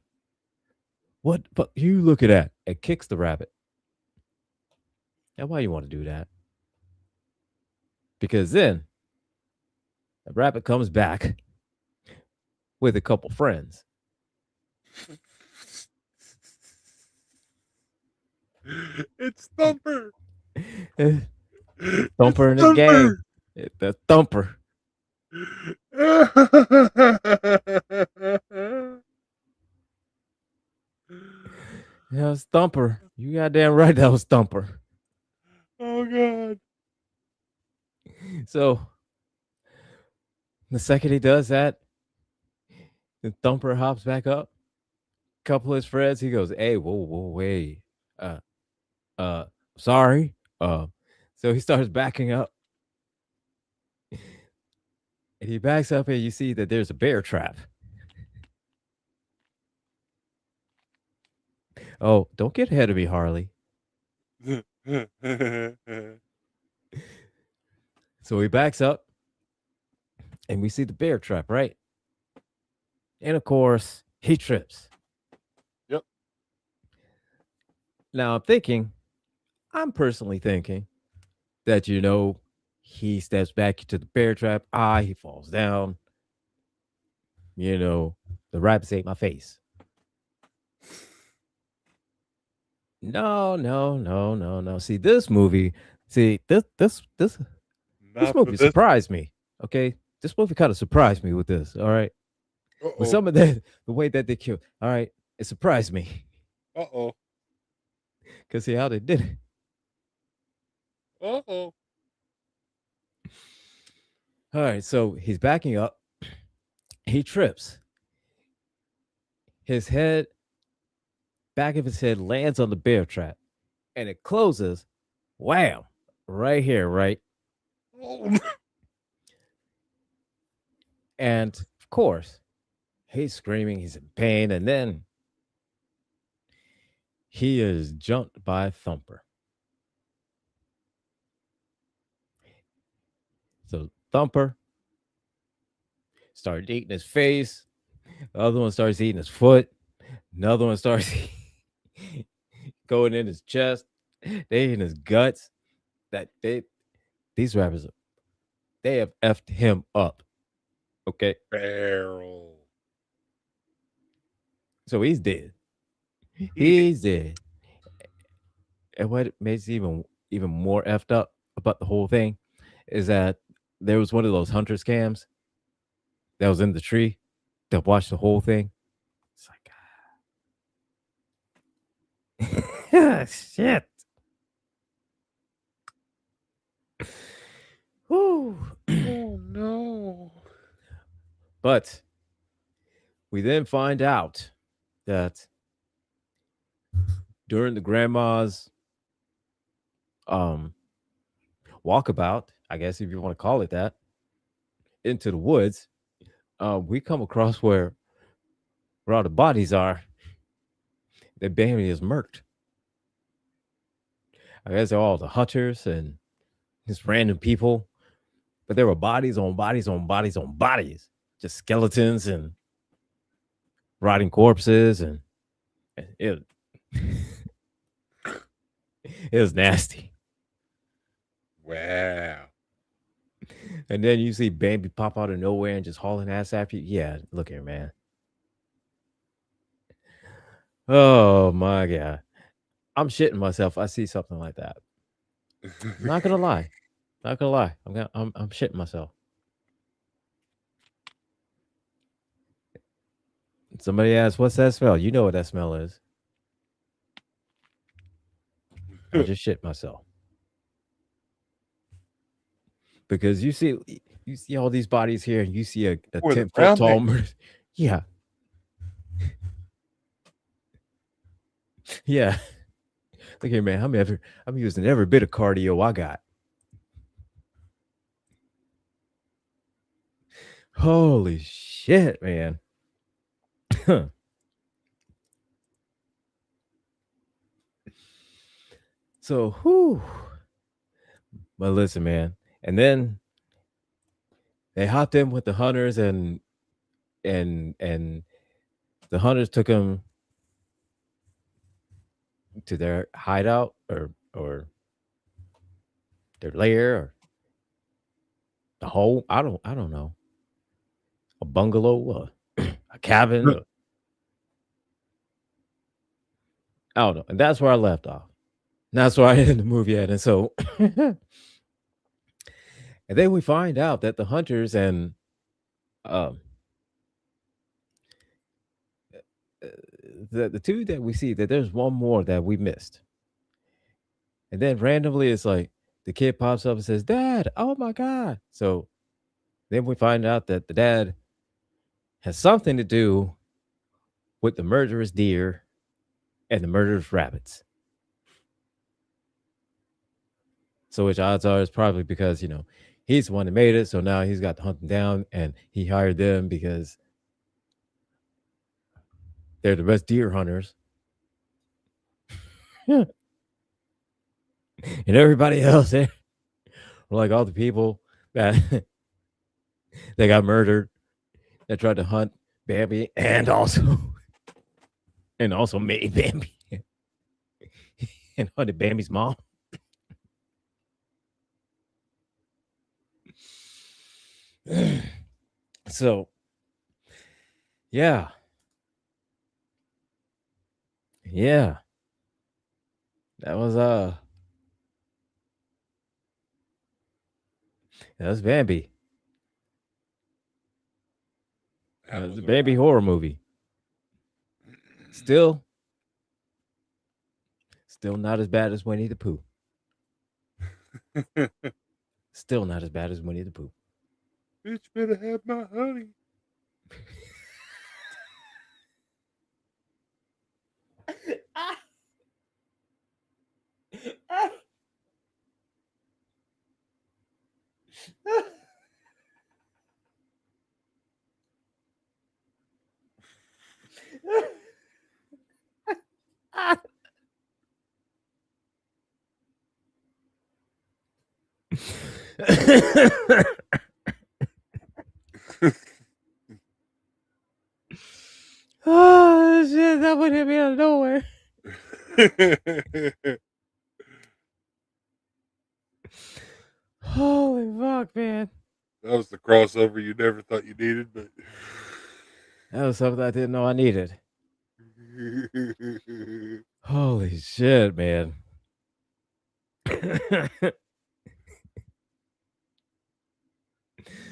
A: "What? But you look at that!" and kicks the rabbit. Now, why you want to do that? Because then the rabbit comes back with a couple friends.
B: It's Thumper. It's
A: Thumper and his gang.
B: Thumper.
A: The Thumper. Yeah, it's Thumper. You goddamn right that was Thumper.
B: Oh god.
A: So the second he does that, the Thumper hops back up. Couple of his friends, he goes, "Hey, whoa, whoa, wait, uh, uh, sorry." So he starts backing up, and he backs up, and you see that there's a bear trap. Oh, don't get ahead of me, Harley. So he backs up and we see the bear trap, right? And of course, he trips.
B: Yep.
A: Now I'm personally thinking that, he steps back into the bear trap. He falls down. You know, the rabbits ate my face. No, no, no, no, no. See, this movie, this
B: Not for
A: movie
B: this.
A: surprised me. Okay. This movie kind of surprised me with this. All right. With
B: Uh-oh.
A: some of the way that they killed. All right. It surprised me.
B: Uh-oh.
A: Because see how they did it.
B: Uh-oh.
A: All right. So he's backing up. He trips. His head, back of his head lands on the bear trap. And it closes. Wham. Right here, right?
B: Oh,
A: And of course, he's screaming, he's in pain, and then he is jumped by Thumper. So Thumper started eating his face. The other one starts eating his foot. Another one starts going in his chest. They eating his guts. These rappers, they have effed him up. Okay,
B: barrel.
A: so he's dead.
B: He
A: He's dead. And what makes it even more effed up about the whole thing is that there was one of those hunters cams that was in the tree that watched the whole thing. It's like, shit. Whew.
B: Oh no.
A: But we then find out that during the grandma's um walkabout, I guess if you want to call it that, into the woods, we come across where all the bodies are. That Bambi is murked. I guess they're all the hunters and just random people, but there were bodies on bodies on bodies on bodies, just skeletons and rotting corpses, and it it was nasty.
B: Wow.
A: And then you see Bambi pop out of nowhere and just hauling ass after you. Yeah, look here, man. Oh my god, I'm shitting myself. I see something like that. Not gonna lie, not gonna lie. I'm shitting myself. Somebody asked, "What's that smell?" You know what that smell is. I just shit myself because you see all these bodies here, and you see a
B: Where the
A: 10 foot
B: brown
A: tall
B: man.
A: murder. Yeah, yeah. Look here, man. I'm using every bit of cardio I got. Holy shit, man. So, whew. But listen, man. And then they hopped in with the hunters, and the hunters took them to their hideout or their lair or the hole. I don't know. A bungalow, a cabin. I don't know. And that's where I left off. And that's where I ended the movie at. And so, and then we find out that the hunters and um, uh, the two that we see, that there's one more that we missed. And then randomly, it's like the kid pops up and says, "Dad, oh my God." So then we find out that the dad has something to do with the murderous deer and the murderous rabbits. So which odds are it's probably because, he's the one that made it. So now he's got to hunt them down, and he hired them because they're the best deer hunters. and everybody else there, like all the people that that got murdered, that tried to hunt Bambi, and also made Bambi and hunted Bambi's mom. So yeah, yeah, that was that was Bambi.
B: That
A: The
B: was a
A: Bambi
B: ride.
A: horror movie. Still, still not as bad as Winnie the Pooh. Still not as bad as Winnie the Pooh.
B: Bitch better have my honey.
A: Oh shit! That would hit me out of nowhere. Holy fuck, man!
B: That was the crossover you never thought you needed, but
A: That was something I didn't know I needed. Holy shit, man!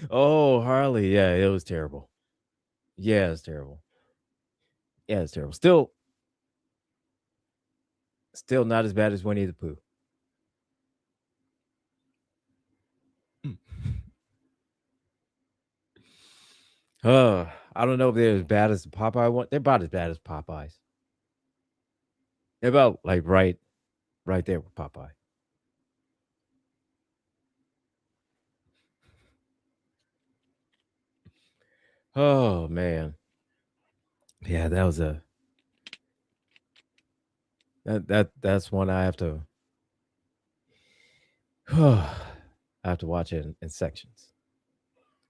A: Oh, Harley, yeah, it was terrible. Yeah, it's terrible. Yeah, it's terrible. Still not as bad as Winnie the Pooh. I don't know if they're as bad as the Popeye one. They're about as bad as Popeyes. They're about like right there with Popeye. Oh man, yeah, that was a that's one I have to. I have to watch it in sections.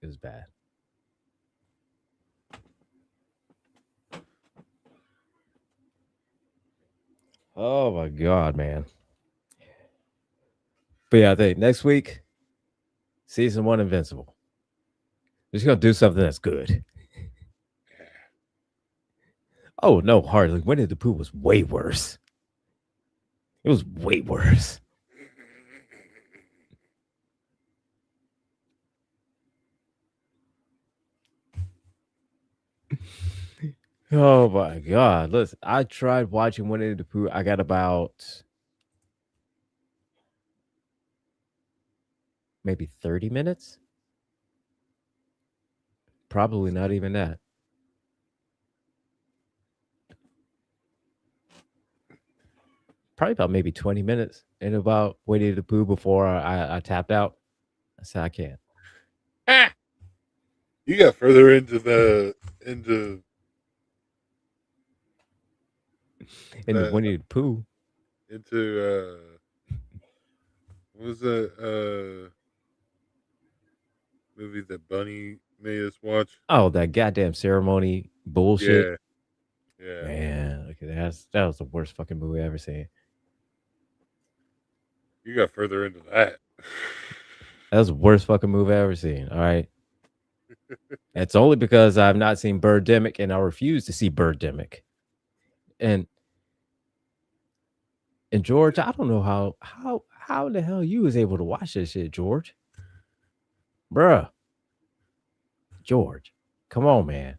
A: It was bad. Oh my god, man. But yeah, I think next week, season one, Invincible. We're just gonna do something that's good. Oh no, hardly. Winnie the Pooh was way worse. It was way worse. Oh my god. Listen, I tried watching Winnie the Pooh. I got about maybe 30 minutes. Probably not even that. Probably about maybe 20 minutes and about Winnie the Pooh before I tapped out. I said I can't.
B: you got further into
A: And the
B: that
A: Winnie the Pooh.
B: into what was that movie that Bunny made us watch?
A: Oh, that goddamn ceremony bullshit.
B: Yeah, yeah.
A: Man, okay, that was the worst fucking movie I ever seen.
B: You got further into that.
A: That was the worst fucking movie I ever seen. All right. It's only because I've not seen Birdemic and I refuse to see Birdemic. And and George, I don't know how the hell you was able to watch this shit, George. Bruh. George. Come on, man.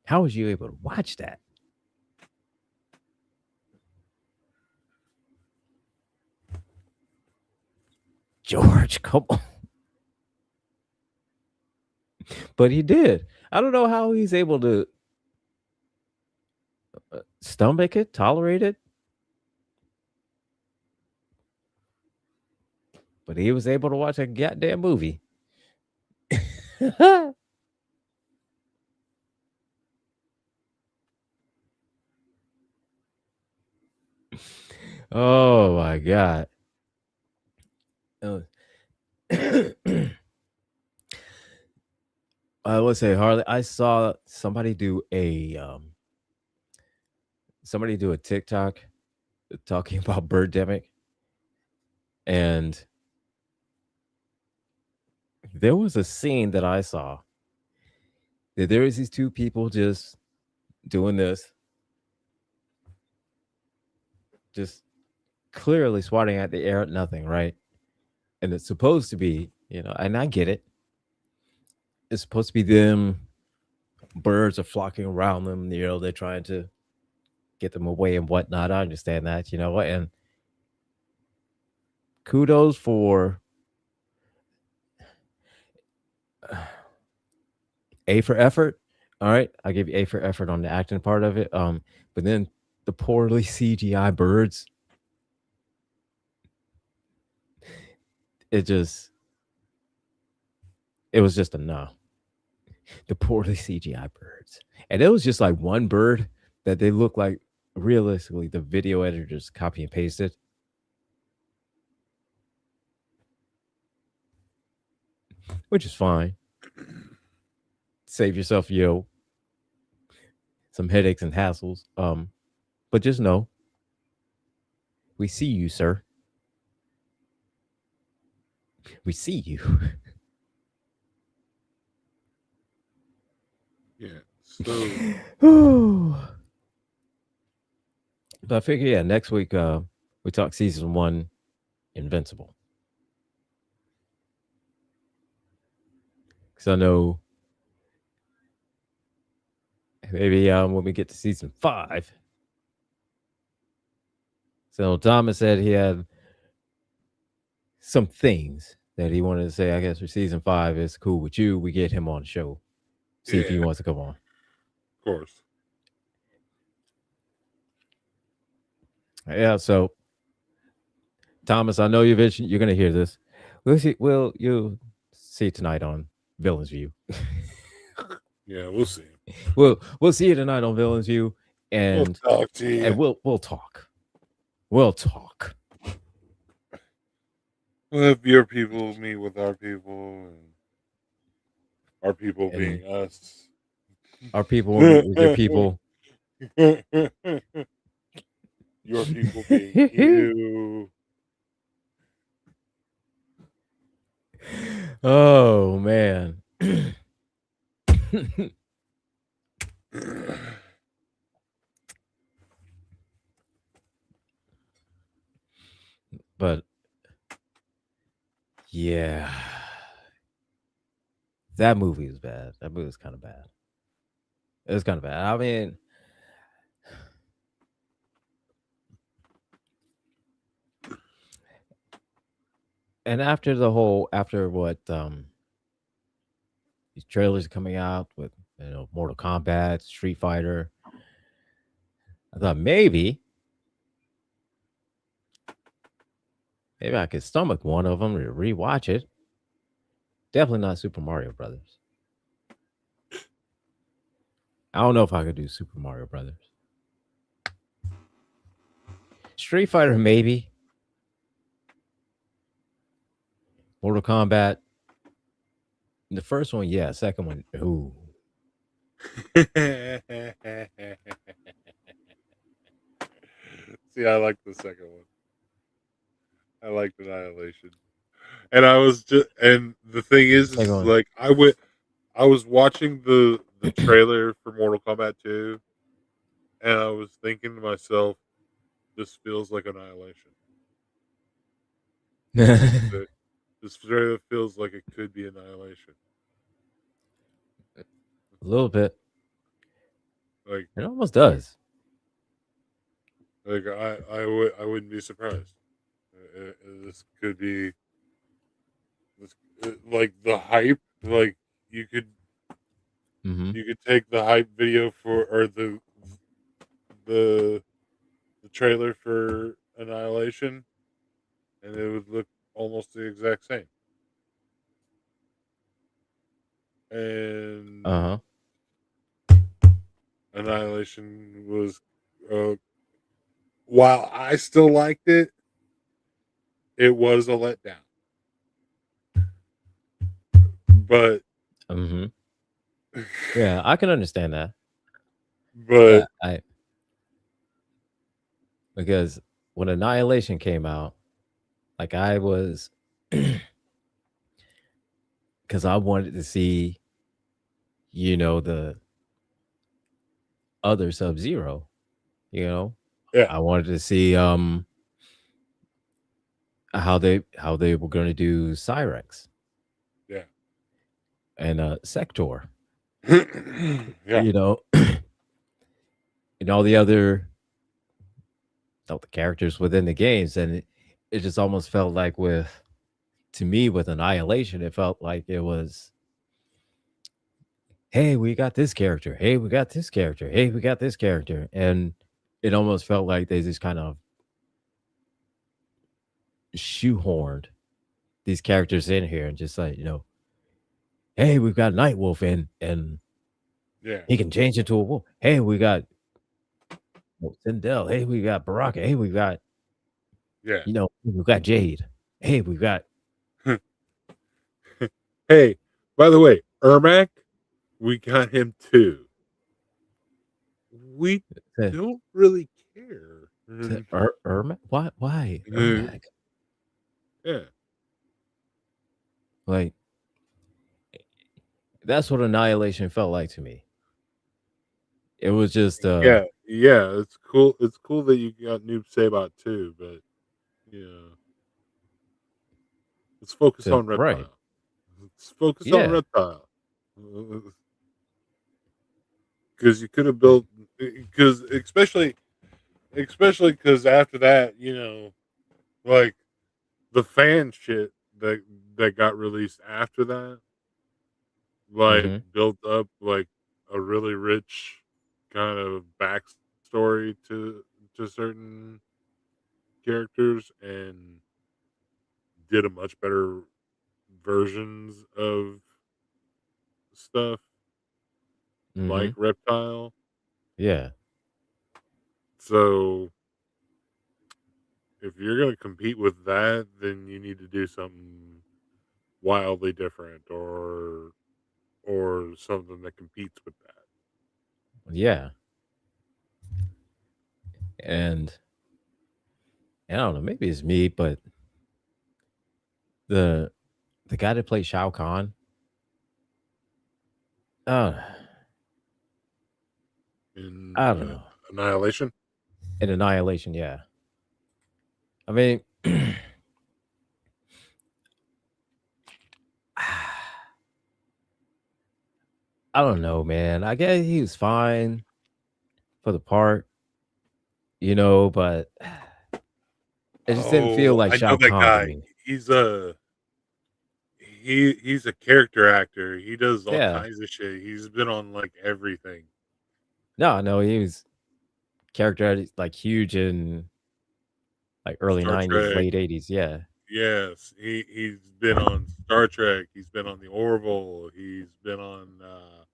A: How was you able to watch that? George, come on. But he did. I don't know how he's able to stomach it, tolerate it, but he was able to watch a goddamn movie. Oh my god. Uh, I would say Harley. I saw somebody do a TikTok talking about Birdemic, and there was a scene that I saw that there is these two people just doing this, just clearly swatting at the air at nothing, right? And it's supposed to be, and I get it. It's supposed to be them. Birds are flocking around them. They're trying to get them away and whatnot. I understand that, what? And kudos for A for effort. All right, I give you A for effort on the acting part of it. But then the poorly CGI birds, it just it was just a no. The poorly CGI birds, and it was just like one bird that they look like realistically the video editor just copy and pasted, which is fine. Save yourself, some headaches and hassles. But just know we see you, sir. We see you.
B: Yeah. So
A: But I figure, yeah, next week we talk season one, Invincible, because I know maybe when we get to season five. So Thomas said he had some things that he wanted to say. I guess for season five, it's cool with you. We get him on the show. See if he
B: yeah,
A: wants to come on.
B: of course.
A: Yeah. So Thomas, I know you're going to hear this. We'll see. You'll see tonight on Villains View.
B: Yeah, we'll see.
A: We'll see you tonight on Villains View,
B: We'll
A: and
B: talk to you.
A: we'll talk. We'll talk.
B: We'll have your people meet with our people, and our people
A: And
B: being us.
A: our people will meet with your people.
B: Your people being you.
A: Oh man. But yeah, that movie was bad. That movie was kind of bad. It was kind of bad. I mean, and after what these trailers coming out with Mortal Kombat, Street Fighter, I thought maybe I could stomach one of them to rewatch it. Definitely not Super Mario Brothers. I don't know if I could do Super Mario Brothers. Street Fighter, maybe. Mortal Kombat. The first one, yeah. Second one, ooh.
B: See, I like the second one. I liked Annihilation. And I was just, and the thing
A: Second
B: is
A: one.
B: like I was watching the trailer for Mortal Kombat 2, and I was thinking to myself, this feels like Annihilation.
A: A
B: This trailer feels like it could be Annihilation.
A: little bit.
B: Like
A: It almost
B: like
A: does.
B: I wouldn't be surprised. This could be this like the hype. Like you could
A: Mm-hmm.
B: you could take the hype video for or the the trailer for Annihilation, and it would look almost the exact same. And
A: Uh-huh.
B: Annihilation was uh, while I still liked it, it was a letdown. But
A: Hmm. Yeah, I can understand that. Yeah,
B: but
A: I because when Annihilation came out, like I was, because I wanted to see, the other Sub Zero. You know,
B: yeah,
A: I wanted to see how they were going to do Cyrex
B: yeah.
A: and Sector.
B: Yeah.
A: You know, and all the other the characters within the games, and it just almost felt like to me with Annihilation, it felt like it was, hey, we got this character, hey, we got this character, hey, we got this character, and it almost felt like they just kind of shoehorned these characters in here and just like, hey, we've got Nightwolf and
B: Yeah.
A: he can change into a wolf. Hey, we got Sindel. Hey, we got Baraka. Hey, we got
B: Yeah.
A: we've got Jade. Hey, we've got
B: Hey, by the way, Ermac, we got him too. We
A: uh,
B: don't really care.
A: Ermac. Why
B: Yeah.
A: Ermac?
B: Yeah.
A: Like that's what Annihilation felt like to me. It was just
B: Yeah. It's cool. It's cool that you got Noob Sabot too, but yeah, let's focus
A: to
B: on
A: right.
B: Reptile. Let's focus on
A: Yeah.
B: Reptile. Because you could have
A: Like
B: built, because especially because after that, like the fan shit that got released after that, like
A: mhm.
B: built up like a really rich kind of backstory to certain characters and did a much better versions of stuff like
A: Mhm.
B: Reptile.
A: Yeah.
B: So if you're gonna compete with that, then you need to do something wildly different or something that competes with that.
A: Yeah. And I don't know, maybe it's me, but the the guy that played Shao Kahn, uh
B: In
A: I don't know.
B: Annihilation.
A: In Annihilation, yeah. I mean, I don't know, man. I guess he was fine for the part, but it just didn't feel
B: Oh,
A: like
B: I know
A: Shao
B: that
A: Kahn to
B: guy.
A: me.
B: He's a character actor. He does all
A: Yeah.
B: kinds of shit. He's been on like everything.
A: No, no, he was character like huge in like early
B: Star
A: 90s,
B: Trek.
A: late 80s. Yeah.
B: Yes, he's been on Star Trek. He's been on the Orville. He's been on uh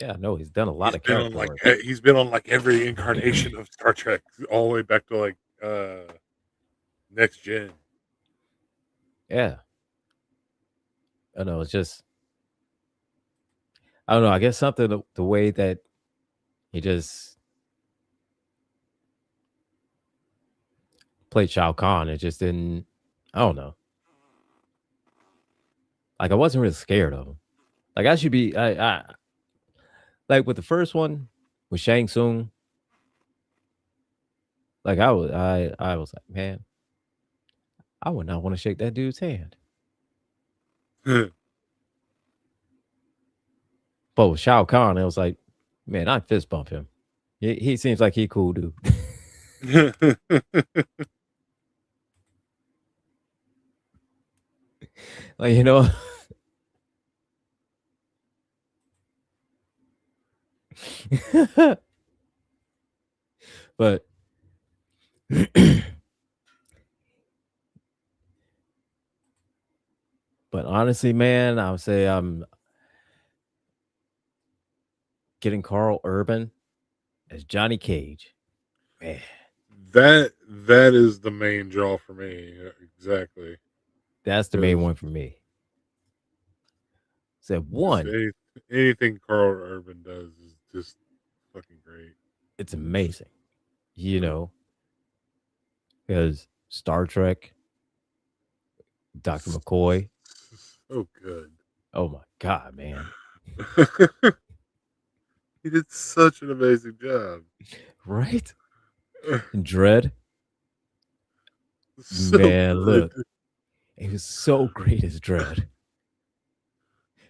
A: Yeah, no, he's done a lot of character work.
B: he's been on like every incarnation of Star Trek all the way back to like next gen.
A: Yeah. I know. It's just, I don't know. I guess something, the way that he just played Shao Kahn, it just didn't, I don't know. Like, I wasn't really scared of him. Like, I should be, like with the first one with Shang Tsung, like I was like, man, I would not want to shake that dude's hand. But with Shao Kahn, it was like, man, I'd fist bump him. He seems like he cool dude. Like, but but honestly, man, I would say I'm getting Carl Urban. as Johnny Cage. Man,
B: That is the main draw for me. Exactly.
A: that's the main
B: Because
A: one for me. Said
B: just
A: one,
B: anything Carl Urban does is just fucking great.
A: it's amazing, you know, because Star Trek, Dr. McCoy.
B: So good.
A: Oh my God, man.
B: He did such an amazing job.
A: Right? And Dread,
B: So
A: man,
B: good.
A: look, he was so great as Dread.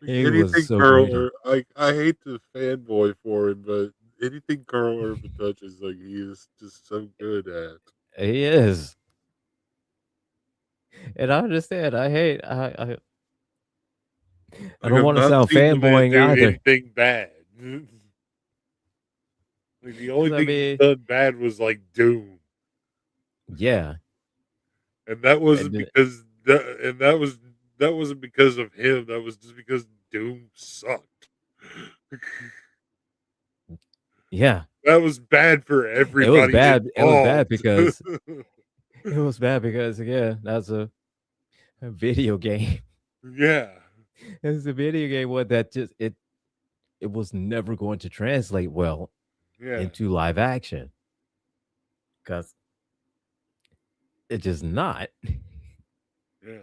B: Like
A: He was
B: anything
A: so
B: Carl
A: great.
B: I hate to fanboy for him, but anything Carl Urban touches, like he is just so good at.
A: He is. And I understand. I
B: Like
A: don't
B: I've
A: want to
B: not
A: sound
B: seen the man
A: fanboying
B: do
A: either.
B: anything bad. Like the only
A: Because I
B: thing he's
A: mean,
B: done bad was like Doom,
A: yeah.
B: and that
A: And
B: wasn't
A: then-
B: because that wasn't because of him. That was just because Doom sucked.
A: yeah.
B: That was bad for
A: It was
B: everybody
A: bad. It was bad
B: involved.
A: because again, that's a video game.
B: Yeah,
A: It's a video game one that it was never going to translate well
B: yeah,
A: into live action because it just not.
B: yeah.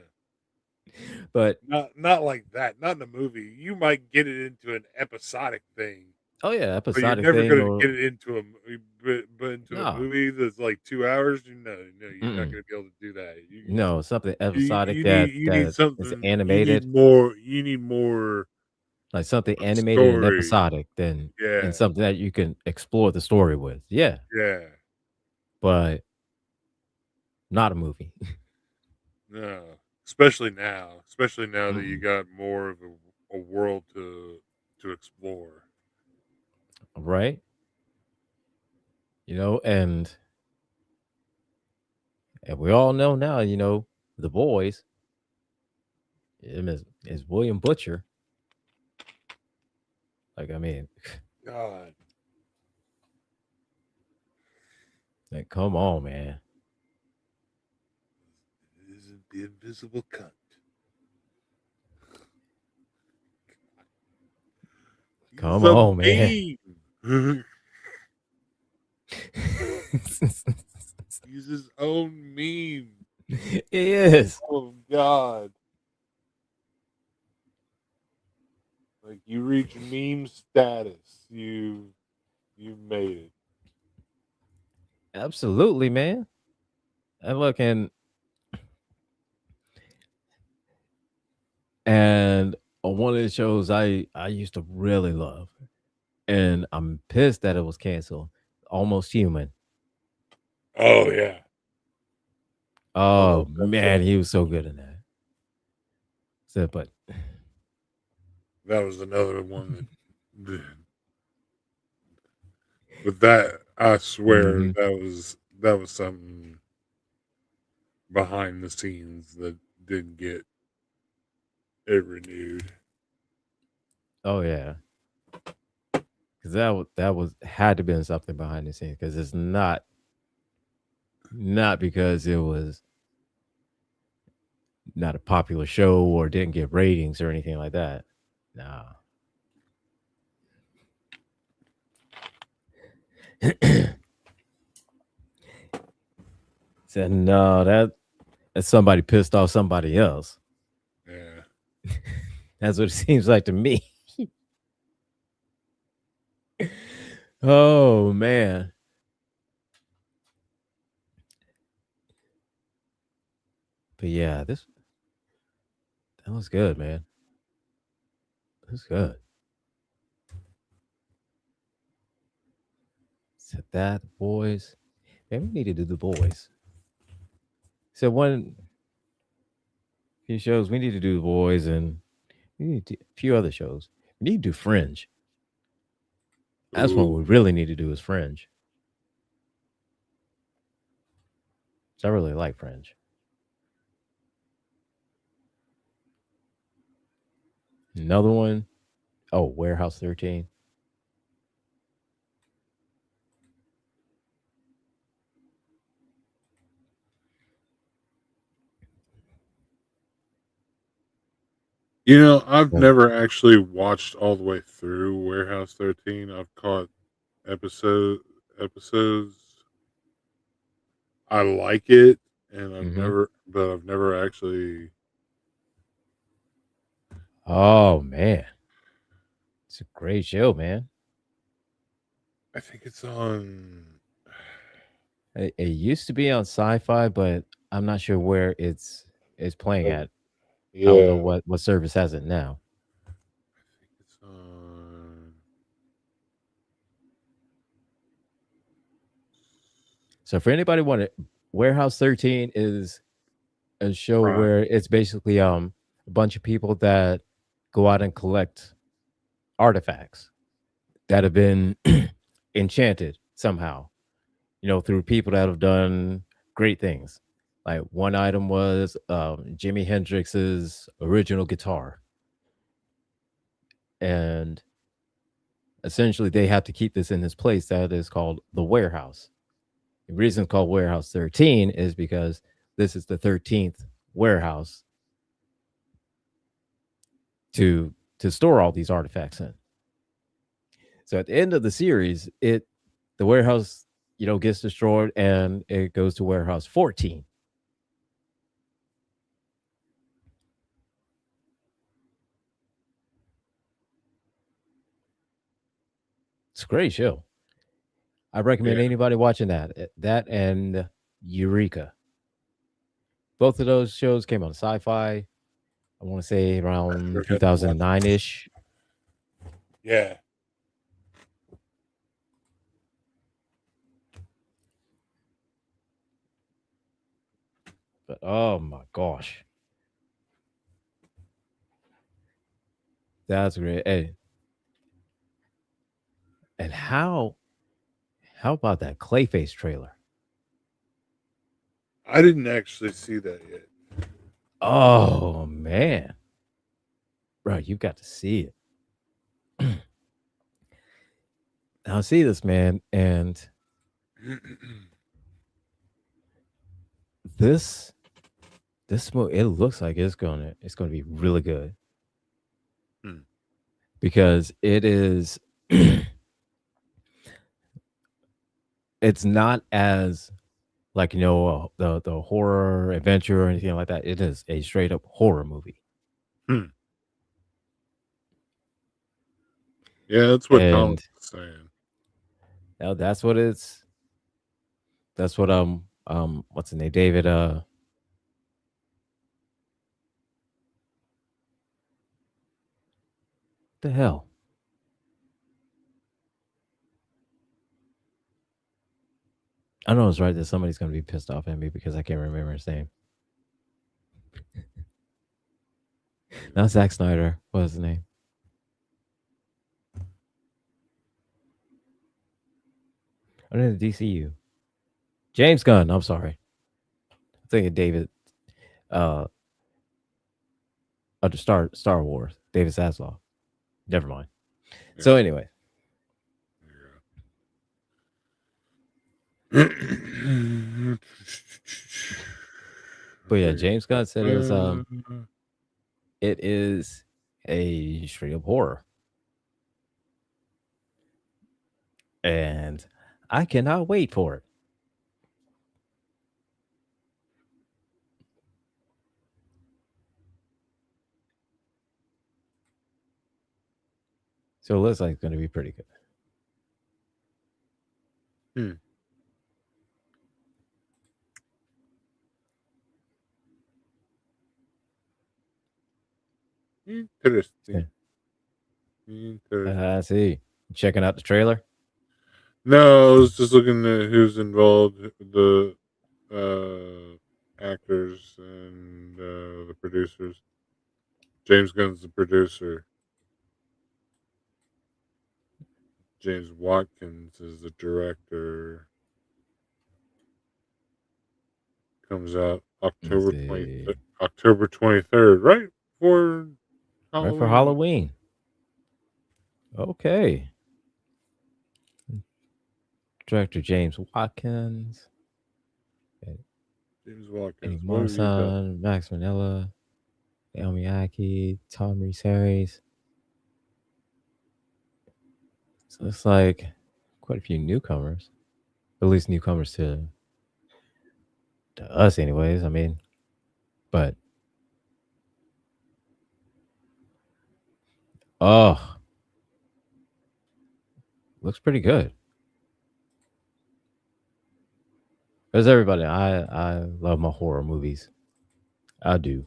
A: But
B: Not like that. Not in a movie. You might get it into an episodic thing,
A: oh yeah,
B: but you're
A: episodic
B: never
A: thing
B: gonna
A: or
B: get it into but into a
A: no,
B: movie that's like 2 hours. No, you're not
A: mm-mm.
B: gonna be able to do that.
A: No, something episodic that
B: You need
A: is
B: something.
A: animated,
B: You need more
A: like something animated and
B: story.
A: episodic, then
B: Yeah,
A: and something that you can explore the story with. Yeah,
B: yeah.
A: but not a movie.
B: No, especially now that you
A: Mm-mm.
B: got more of a world to explore.
A: Right? And we all know now, the boys, him is William Butcher. Like, I mean,
B: God,
A: like, come on, man.
B: it isn't the invisible cunt. He's
A: Come
B: a
A: on, man.
B: meme. He's his own meme.
A: He is.
B: Oh God! Like you reach meme status, you made it.
A: Absolutely, man. And look, and on one of the shows I used to really love, and I'm pissed that it was canceled. Almost Human.
B: Oh yeah, I love
A: Oh
B: that
A: man,
B: show.
A: he was so good in that. So, but
B: That was another one that. But that I swear
A: mhm.
B: that was something behind the scenes that didn't get it renewed.
A: Oh yeah, because that was had to been something behind the scenes because it's not because it was not a popular show or didn't get ratings or anything like that. Nah. Said no, that's somebody pissed off somebody else.
B: Yeah.
A: That's what it seems like to me. Oh man. But yeah, this that was good, man. It was good. Said that boys. Man, we need to do the boys. So one few shows we need to do the boys and we need to, a few other shows. We need to do Fringe. That's what
B: Ooh.
A: we really need to do is Fringe. So I really like Fringe. Another one, oh, Warehouse 13.
B: I've
A: Well,
B: never actually watched all the way through Warehouse 13. I've caught episodes. I like it, and
A: hmm
B: I've never actually.
A: oh man, it's a great show, man.
B: I think it's on.
A: It used to be on Sci-Fi, but I'm not sure where it's playing
B: Oh,
A: at. I don't know
B: yeah,
A: what service has it now.
B: I think it's on
A: So for anybody wanting, Warehouse 13 is a show
B: Prime.
A: where it's basically a bunch of people that go out and collect artifacts that have been enchanted somehow, through people that have done great things. Like one item was Jimi Hendrix's original guitar, and essentially they have to keep this in this place that is called the warehouse. The reason it's called Warehouse 13 is because this is the 13th warehouse to store all these artifacts in. So at the end of the series, the warehouse, gets destroyed and it goes to warehouse 14. It's a great show. I
B: Yeah,
A: recommend anybody watching that. That and Eureka. Both of those shows came on Sci-Fi. I want to say
B: I
A: around
B: forgot to watch those.
A: 2009-ish.
B: Yeah,
A: But oh my gosh, that's great. Hey, and how about that Clayface trailer?
B: I didn't actually see that yet.
A: Oh man, bro, you got to see it. Now see this man, and this this movie, it looks like it's gonna be really good
B: Hmm.
A: because it is. It's not as like the horror adventure or anything like that. It is a straight up horror movie,
B: Hmm. Yeah, that's what Thomas
A: and
B: was saying.
A: now that's what what's his name, David, the hell, I know it's right that somebody's gonna be pissed off at me because I can't remember his name. Not Zack Snyder. What was his name? I didn't DCU. James Gunn. I'm sorry. I'm thinking David. Uh, of the Star Wars. David Zaslav. Never mind. So
B: Yeah.
A: anyway,
B: Yeah.
A: but yeah,
B: Figure
A: James Gunn said
B: it
A: it is a straight up horror, and I cannot wait for it. So it looks like it's going to be pretty good.
B: Hmm.
A: Yeah.
B: Interesting. Interesting.
A: I see. Checking out the trailer.
B: No, I was just looking at who's involved, the actors and the producers. James Gunn's the producer. James Watkins is the director. Comes out
A: Let's see.
B: October 23rd, right for
A: Right for
B: Halloween.
A: Halloween. Okay. Director James Watkins. Okay.
B: James
A: Eddie
B: Watkins. What have you done?
A: Marsan, Max Manella. Miyake, Tom Reese Harris. So it's like quite a few newcomers, at least newcomers to us, anyways. I mean, but oh, looks pretty good. Because everybody, I love my horror movies. I do.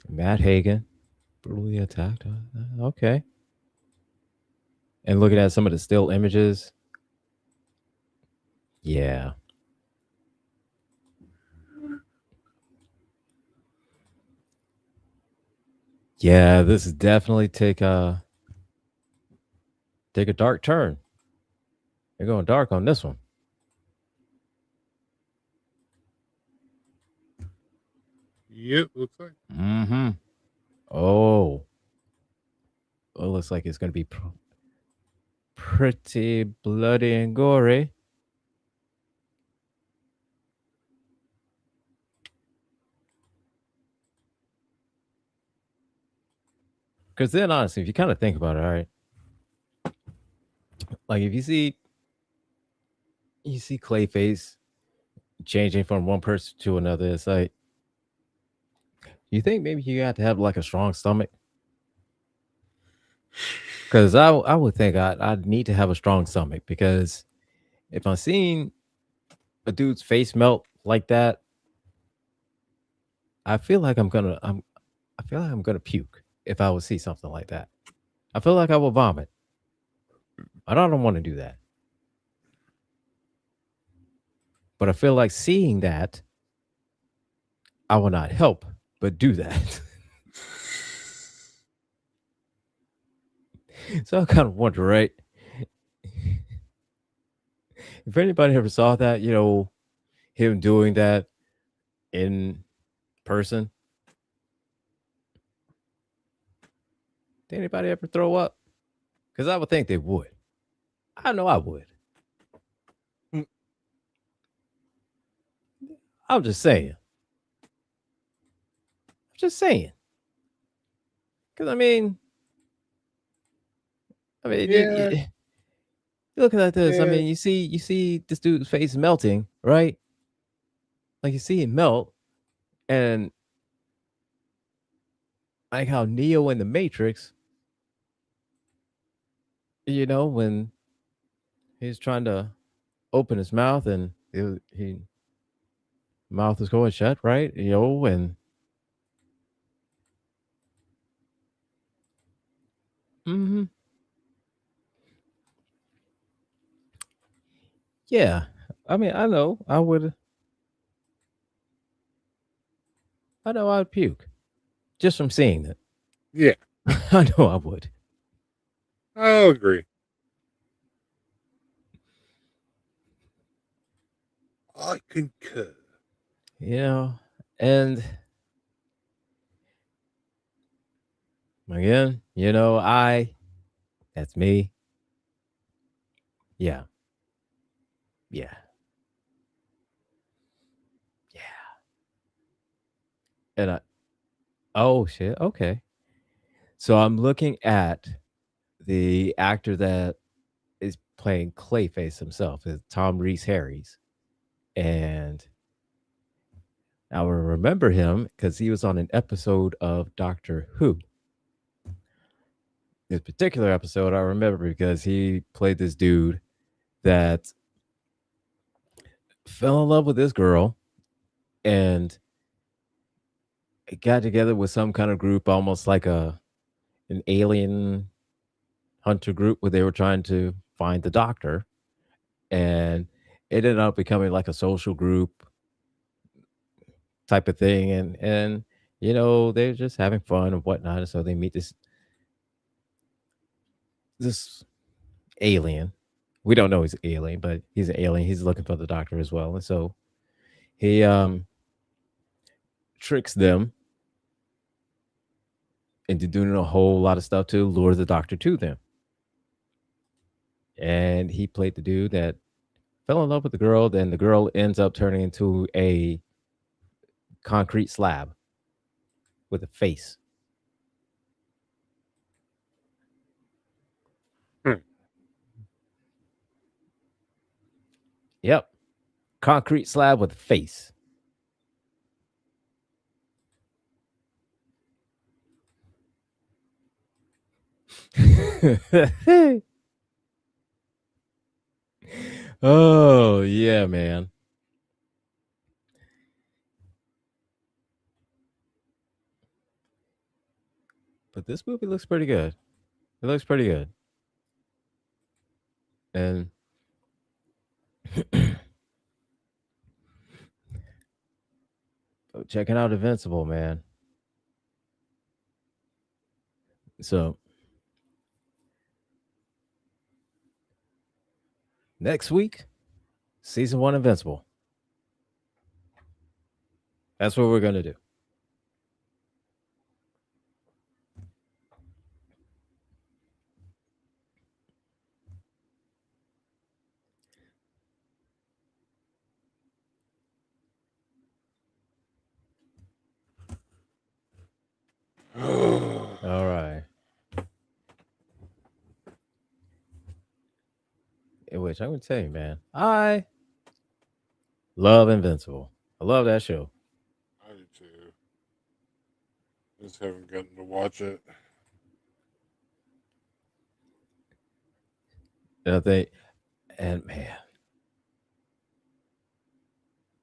A: Matt Hagen, brutally attacked. Okay. And looking at some of the still images, yeah, yeah, this is definitely take a dark turn. They're going dark on this one.
B: Yep, looks like.
A: Mm-hmm. Oh, it looks like it's gonna be pretty bloody and gory. Because then, honestly, if you kind of think about it, all right, like if you see Clayface changing from one person to another, it's like you think maybe you got to have like a strong stomach. Because I would think I'd need to have a strong stomach because if I'm seeing a dude's face melt like that, I feel like I feel like I'm gonna puke if I would see something like that. I feel like I will vomit. I don't want to do that. But I feel like seeing that, I will not help but do that. So I kind of wonder, right? If anybody ever saw that, him doing that in person, did anybody ever throw up? Because I would think they would. I know I would.
B: Mm.
A: I'm just saying. I'm just saying. Because
B: Yeah,
A: you look at this. I
B: yeah,
A: mean, you see this dude's face melting, right? Like you see him melt, and like how Neo in the Matrix, when he's trying to open his mouth and he mouth is going shut, right? And hmm yeah. I mean, I know I'd puke just from seeing it.
B: yeah.
A: I know I would.
B: I'll agree. I concur.
A: You know, and again, that's me. Yeah, yeah, yeah. And oh shit, okay. So I'm looking at the actor that is playing Clayface himself, is Tom Reese Harris, and I will remember him because he was on an episode of Doctor Who. This particular episode I remember because he played this dude that fell in love with this girl and got together with some kind of group, almost like an alien hunter group where they were trying to find the doctor, and it ended up becoming like a social group type of thing, and they're just having fun and whatnot, and so they meet this alien. We don't know he's an alien, but he's an alien. He's looking for the doctor as well, and so he tricks them into doing a whole lot of stuff to lure the doctor to them. And he played the dude that fell in love with the girl. Then the girl ends up turning into a concrete slab with a face.
B: Hmm.
A: Yep, concrete slab with a face. Oh yeah, man. But this movie looks pretty good. It looks pretty good. And checking out Invincible, man. So next week, season one Invincible. That's what we're gonna do. All right. In which I'm gonna tell you, man, I love Invincible. I love that show.
B: I do too. Just haven't gotten to watch it.
A: And I think, and man,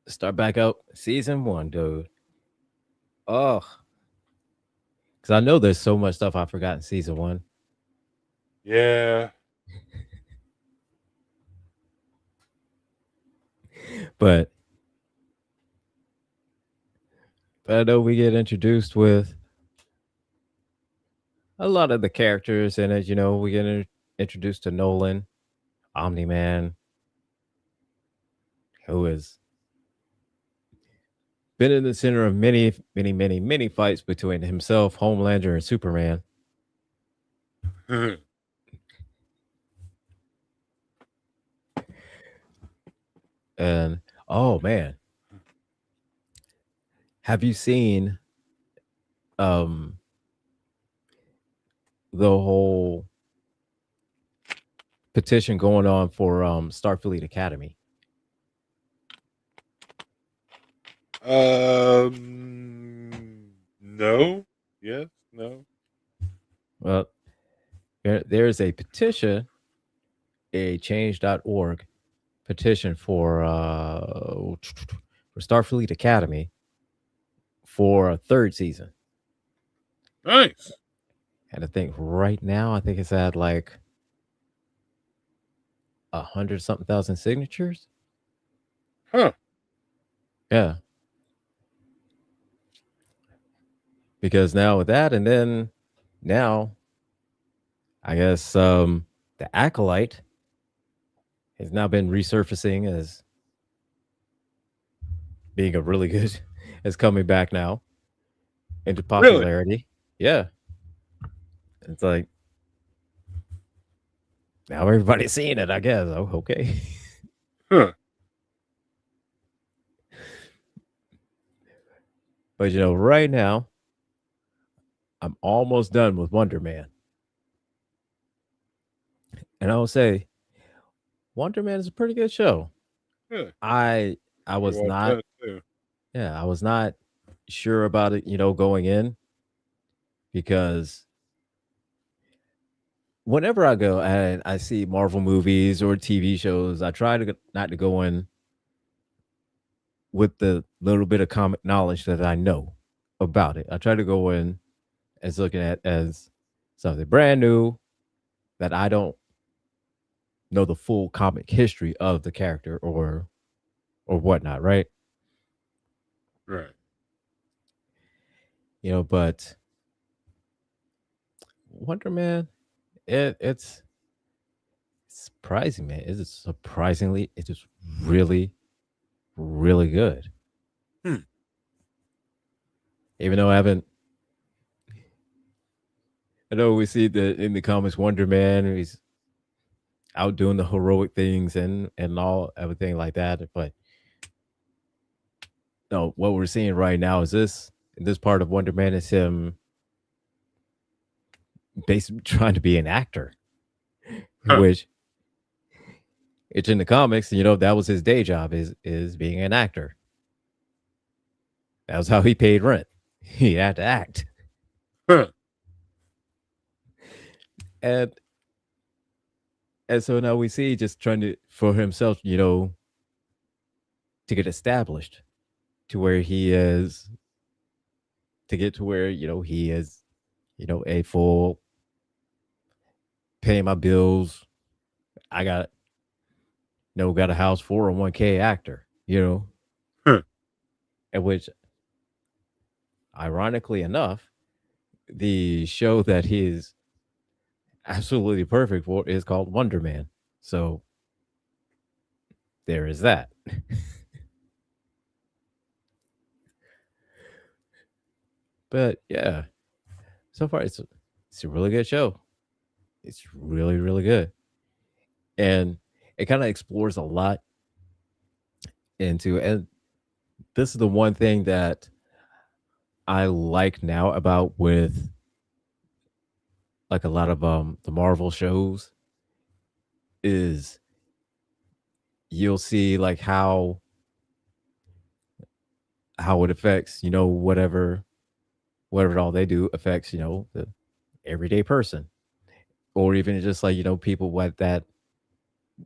A: start back up season one, dude. Oh, because I know there's so much stuff I forgot in season one.
B: Yeah.
A: But I know we get introduced with a lot of the characters in it. You know, we get introduced to Nolan, Omni Man, who has been in the center of many, many, many, many fights between himself, Homelander, and Superman. And oh man, have you seen um the whole petition going on for Starfleet Academy?
B: No. Yes. No.
A: Well, there's a petition, a change.org petition for Starfleet Academy for a third season.
B: Nice.
A: And I think right now, I think it's at like 100 something thousand signatures.
B: Huh.
A: Yeah. Because now with that, and then now, I guess the Acolyte has now been resurfacing as being a really good, is coming back now into
B: Really?
A: popularity. Yeah. It's like now everybody's seeing it, I guess. Oh, okay.
B: Huh.
A: But you know, right now, I'm almost done with Wonder Man. And I will say, Wonder Man is a pretty good show.
B: Yeah.
A: I
B: You
A: was
B: watch
A: not,
B: that too.
A: yeah, I was not sure about it, you know, going in, because whenever I go and I see Marvel movies or TV shows, I try to not to go in with the little bit of comic knowledge that I know about it. I try to go in as looking at as something brand new that I don't know the full comic history of the character or whatnot, right?
B: Right.
A: You know, but Wonder Man, it's surprising, man. It is surprisingly, it is really, really good.
B: Hmm.
A: Even though I haven't I know we see the in the comics Wonder Man, he's out doing the heroic things and all everything like that. But no, what we're seeing right now is this part of Wonder Man is him basically trying to be an actor,
B: Huh.
A: which it's in the comics. You know, that was his day job is being an actor. That was how he paid rent. He had to act,
B: Huh.
A: and and so now we see just trying to for himself, you know, to get established to where he is to get to where you know he is, you know, a full paying my bills. I got got a house 401k actor, you know,
B: Huh.
A: at which ironically enough, the show that he is absolutely perfect for is called Wonder Man. So there is that. But yeah, so far it's a really good show. It's really really good, and it kind of explores a lot into. And this is the one thing that I like now about with like a lot of the Marvel shows is you'll see like how it affects whatever all they do affects the everyday person, or even just like people what that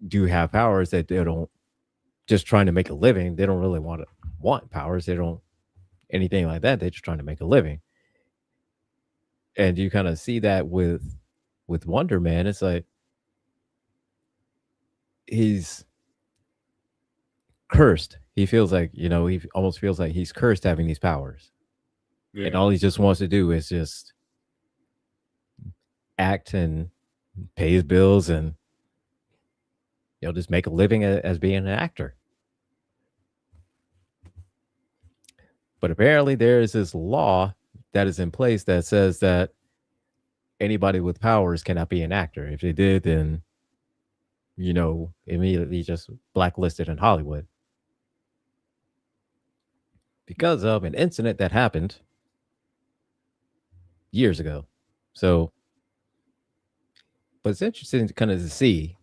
A: do have powers that they don't just trying to make a living. They don't really want powers. They don't anything like that. They're just trying to make a living. And you kind of see that with Wonder Man. It's like he's cursed. He feels like he almost feels like he's cursed having these powers, and
B: Yeah.
A: all he just wants to do is just act and pay his bills and just make a living as being an actor. But apparently there is this law that is in place that says that anybody with powers cannot be an actor. If they did, then immediately just blacklisted in Hollywood because of an incident that happened years ago. So, but it's interesting to kind of see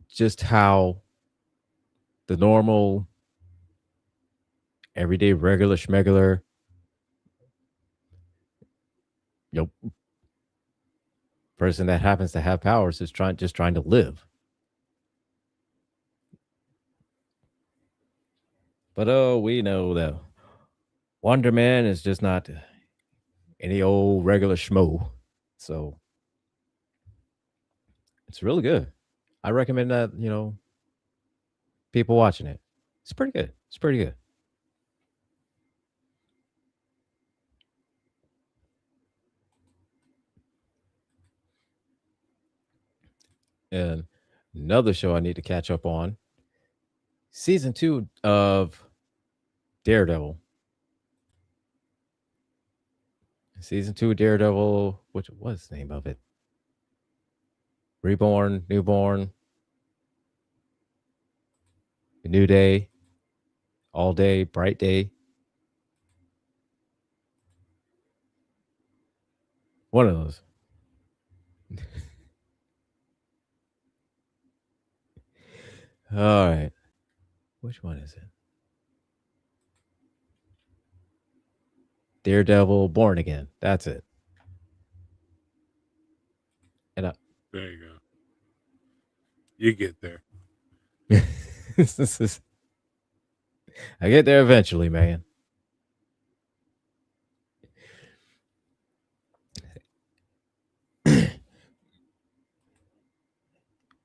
A: just how the normal, everyday, regular schmegular, person that happens to have powers is trying to live. But oh, we know that Wonder Man is just not any old regular schmo. So it's really good. I recommend that, people watching it. It's pretty good. It's pretty good. And another show I need to catch up on season 2 of Daredevil. Season 2 of Daredevil, which was the name of it? Reborn, Newborn, New Day, All Day, Bright Day. One of those. All right. Which one is it? Daredevil, Born Again. That's it. And
B: There you go. You get there.
A: this is, I get there eventually, man. But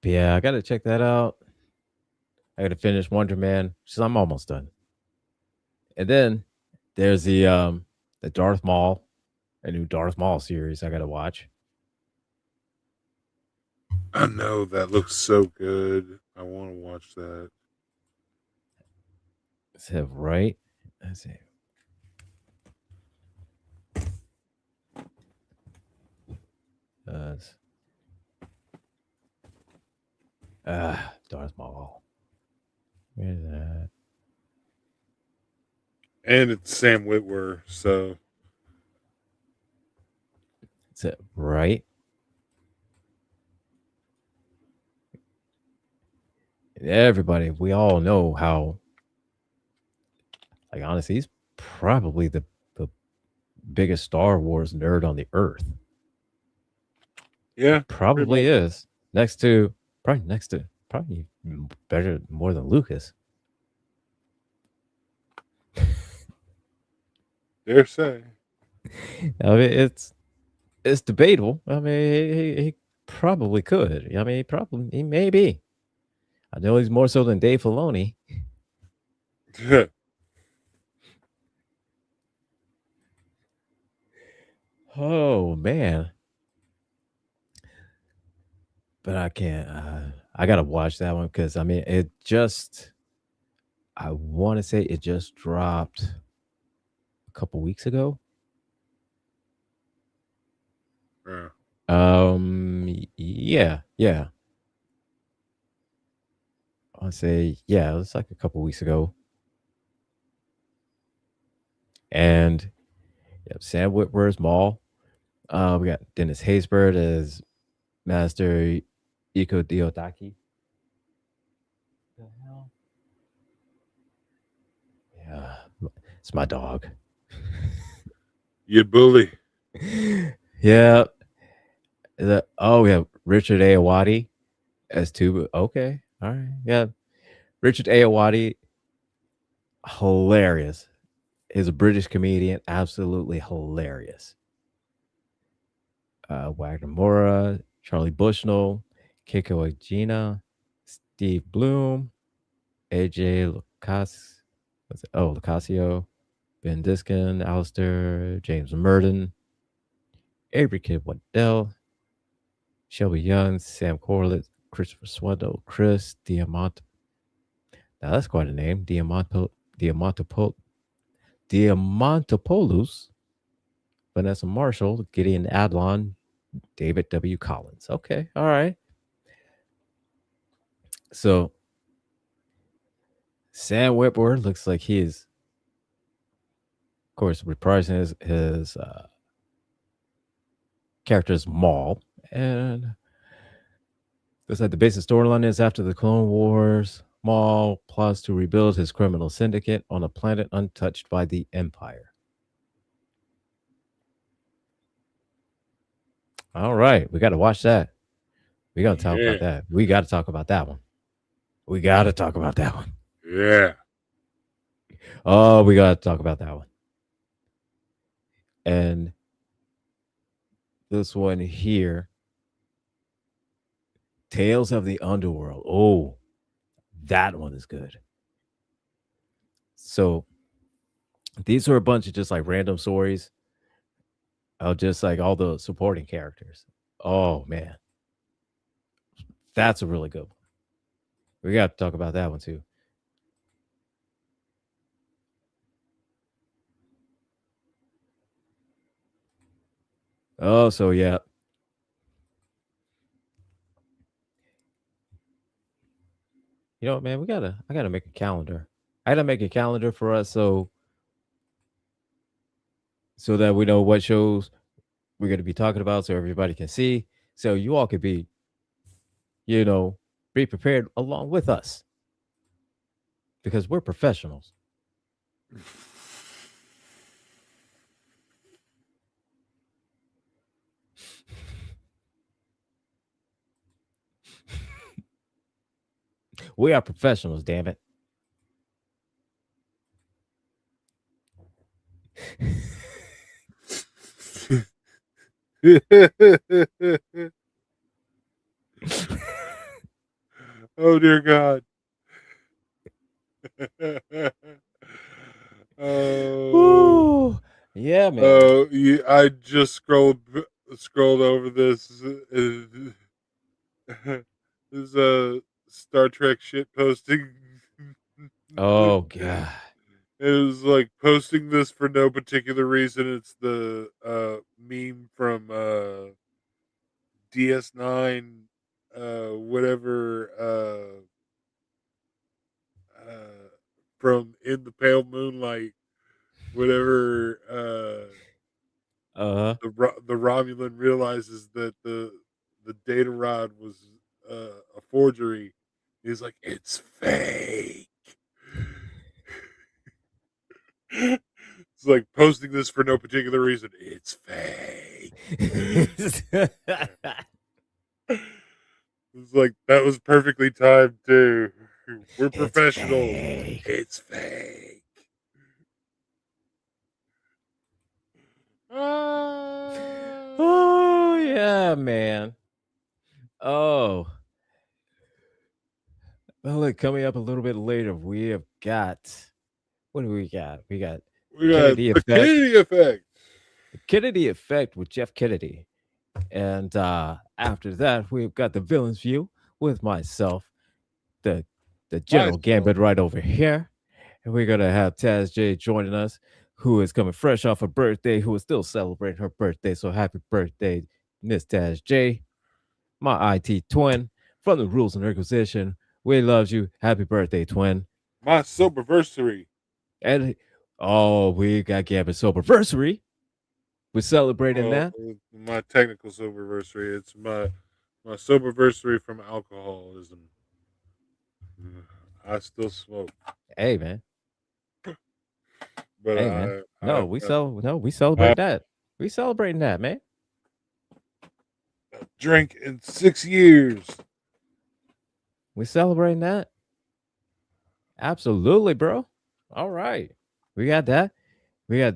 A: yeah, I got to check that out. I got to finish Wonder Man, so I'm almost done. And then there's the Darth Maul, a new Darth Maul series I got to watch.
B: I know that looks so good. I want to watch that.
A: Let's have right. Let's see. Uh, Darth Maul. Where's that?
B: And it's Sam Witwer, so
A: Is it right? Everybody, we all know how. Like honestly, he's probably the biggest Star Wars nerd on the earth.
B: yeah, pretty
A: Probably
B: much.
A: is next to probably better more than Lucas.
B: Dare say.
A: I mean, it's debatable. I mean, he probably could. I mean, he may be. I know he's more so than Dave Filoni. Oh man, but I can't. I gotta watch that one because I mean, it just. I want to say it just dropped a couple weeks ago.
B: Yeah.
A: Yeah. I want to say yeah, it was like a couple weeks ago, and yep, Sam Witwer's Maul. We got Dennis Haysbert as Master Iko Diodaki. The hell? Yeah, it's my dog.
B: You bully.
A: Yeah. Yeah, Richard Ayoade as two. Okay, all right. Yeah, Richard Ayoade, hilarious. He's a British comedian, absolutely hilarious. Wagner Mora, Charlie Bushnell, Keiko Agena, Steve Bloom, AJ Lucas, Lucasio, Ben Diskin, Alistair, James Murden, Avery Kid Waddell, Shelby Young, Sam Corlett, Christopher Swindle, Chris Diamant. Now that's quite a name. Diamantopoulos, Vanessa Marshall, Gideon Adlon, David W. Collins. Okay, all right. So Sam Witwer looks like he is, of course, reprising his character's Maul, and looks like the basic storyline is after the Clone Wars, Maul plots to rebuild his criminal syndicate on a planet untouched by the Empire. All right, we got to watch that. We got to talk
B: Yeah.
A: about that. We got to talk about that one. We got to talk about that one.
B: Yeah.
A: Oh, we got to talk about that one. And this one here, Tales of the Underworld. Oh, that one is good. So these are a bunch of just like random stories of just like all the supporting characters. Oh man, that's a really good one. We got to talk about that one too. Oh, so yeah, you know what, man? I gotta make a calendar. I gotta make a calendar for us so that we know what shows we're gonna be talking about, so everybody can see, so you all could be, you know, be prepared along with us because we're professionals. We are professionals, damn it.
B: Oh dear God. Oh.
A: Woo! Yeah, man.
B: I just scrolled over this. This Star Trek shit posting.
A: Oh god.
B: It was like posting this for no particular reason. It's the meme from DS9, whatever, uh, from In the Pale Moonlight, whatever,
A: Uh-huh.
B: the Romulan realizes that the data rod was a forgery. He's like, it's fake. It's like posting this for no particular reason. It's fake. It's like that was perfectly timed too. We're
A: It's
B: professionals.
A: fake.
B: It's fake. Ah.
A: Oh yeah, man. Oh, well, look, coming up a little bit later, we have got what do we got? We got the
B: We got
A: Kennedy
B: the
A: effect,
B: Kennedy effect.
A: the Kennedy effect with Jeff Kennedy, and after that, we've got the villain's view with myself, the the General
B: Myself.
A: Gambit right over here, and we're gonna have Taz J joining us, who is coming fresh off her birthday, who is still celebrating her birthday. So happy birthday, Miss Taz J, my IT twin from the Rules of Nerdquisition. We loves you. Happy birthday, twin.
B: My soberversary.
A: And oh, we got Gambit Soberversary. We're celebrating
B: Well,
A: that.
B: my technical soberversary. It's my soberversary from alcoholism. I still smoke,
A: Hey man.
B: but
A: Hey man.
B: I've got
A: We
B: I
A: celebrate that. We celebrating that, man.
B: drank in 6 years.
A: We celebrating that. Absolutely, bro. All right. We got that. We got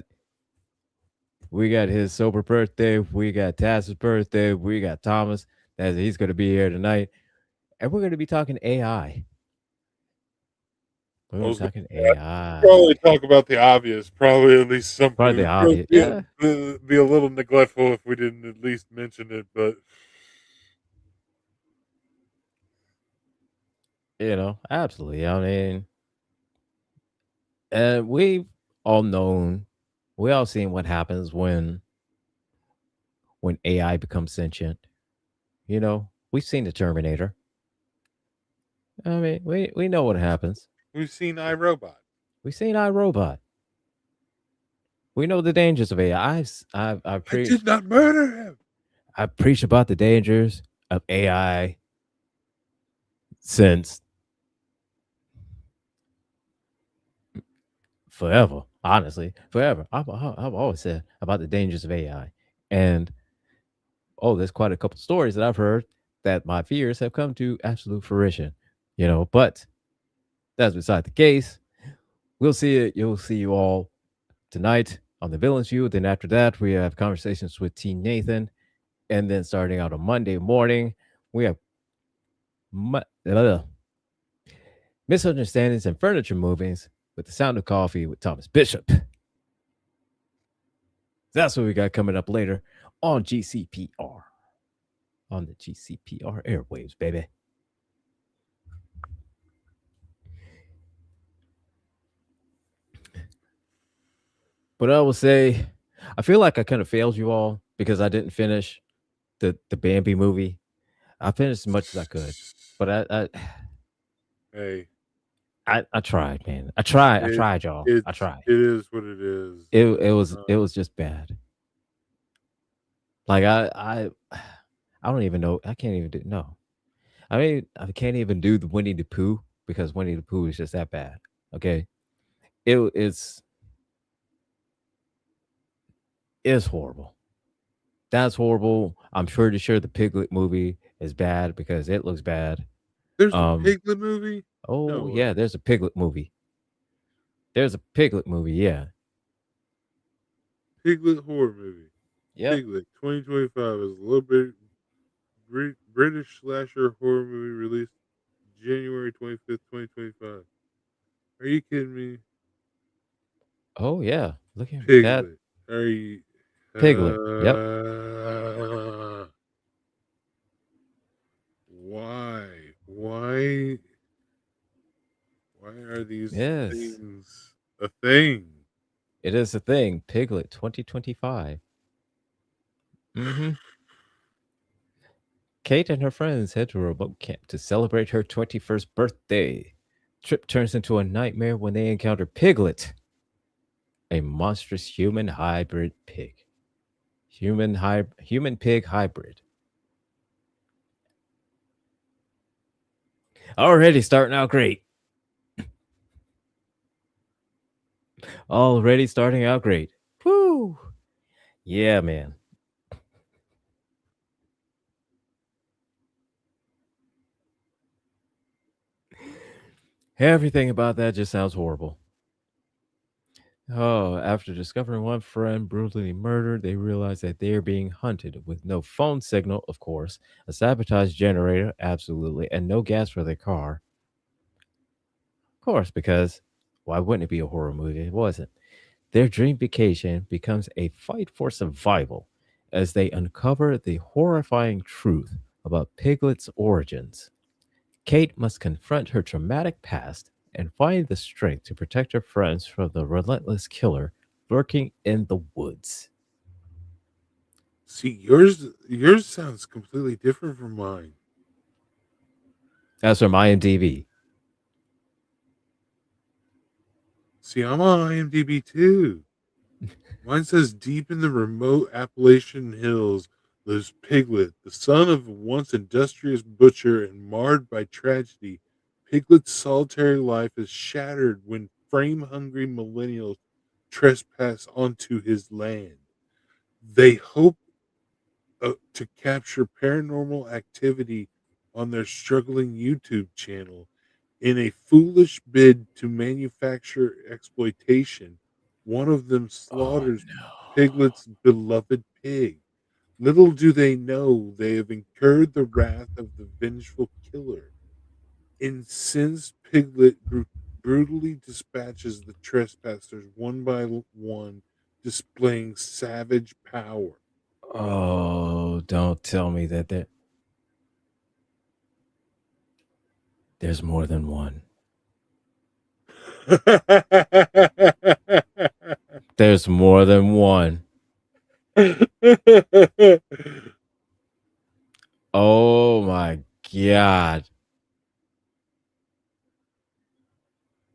A: we got his sober birthday. We got Taz's birthday. We got Thomas. That he's gonna be here tonight. And we're gonna be talking AI. We're
B: I
A: gonna be
B: was going
A: talking
B: to
A: AI.
B: probably talk about the obvious. Probably at least
A: Probably
B: something.
A: the obvious. Yeah.
B: Be a little neglectful if we didn't at least mention it. But
A: Absolutely. I mean, and we've all known, we all seen what happens when AI becomes sentient. We've seen the Terminator. I mean, we know what happens.
B: we've seen iRobot.
A: We've seen iRobot. We know the dangers of AI. I've
B: I did
A: preached
B: not murder him.
A: I've preached about the dangers of AI since forever. Honestly, forever. I've always said about the dangers of AI, and there's quite a couple stories that I've heard that my fears have come to absolute fruition. But that's beside the case. We'll see it. You'll see you all tonight on the Villains View. Then after that, we have conversations with T Nathan, and then starting out on Monday morning, we have mu- uh, misunderstandings and furniture movings with the Sound of Coffee with Thomas Bishop. That's what we got coming up later on GCPR, on the GCPR airwaves, baby. But I will say, I feel like I kind of failed you all because I didn't finish the Bambi movie. I finished as much as I could, but
B: Hey,
A: I tried, man. I
B: it
A: tried, y'all. I
B: it's
A: tried.
B: it is what it is.
A: It was just bad. Like I don't even know. I can't even do no. I mean, I can't even do the Winnie the Pooh because Winnie the Pooh is just that bad. Okay, it's it's horrible. That's horrible. I'm pretty sure the Piglet movie is bad because it looks bad.
B: There's a
A: Um.
B: Piglet movie. No
A: Oh
B: way.
A: yeah, there's a Piglet movie. There's a Piglet movie. Yeah.
B: Piglet horror movie.
A: Yep.
B: Piglet 2025 is a little bit British slasher horror movie released January 25th, 2025. Are you kidding me?
A: Oh yeah. Look at that
B: Piglet. Are you?
A: Piglet. Yep.
B: Why? Why? Why are these
A: Yes.
B: things a thing?
A: It is a thing. Piglet 2025. Mm-hmm. Kate and her friends head to a remote camp to celebrate her 21st birthday. Trip turns into a nightmare when they encounter Piglet, a monstrous human hybrid pig. Human pig hybrid. Already starting out great. Already starting out great. Woo! Yeah, man. Everything about that just sounds horrible. Oh, after discovering one friend brutally murdered, they realize that they are being hunted with no phone signal, of course, a sabotage generator, absolutely, and no gas for their car. Of course, because why wouldn't it be a horror movie? It wasn't. Their dream vacation becomes a fight for survival as they uncover the horrifying truth about Piglet's origins. Kate must confront her traumatic past and find the strength to protect her friends from the relentless killer lurking in the woods.
B: See, yours sounds completely different from mine.
A: That's from IMDb.
B: See, I'm on IMDb too. Mine says deep in the remote Appalachian hills lives Piglet, the son of a once industrious butcher and marred by tragedy. Piglet's solitary life is shattered when frame hungry millennials trespass onto his land. They hope to capture paranormal activity on their struggling YouTube channel. In a foolish bid to manufacture exploitation, one of them
A: Oh
B: slaughters
A: no.
B: Piglet's beloved pig. Little do they know they have incurred the wrath of the vengeful killer. Incensed Piglet brutally dispatches the trespassers one by one, displaying savage power.
A: Oh, don't tell me that there's more than one. There's more than one. Oh my god.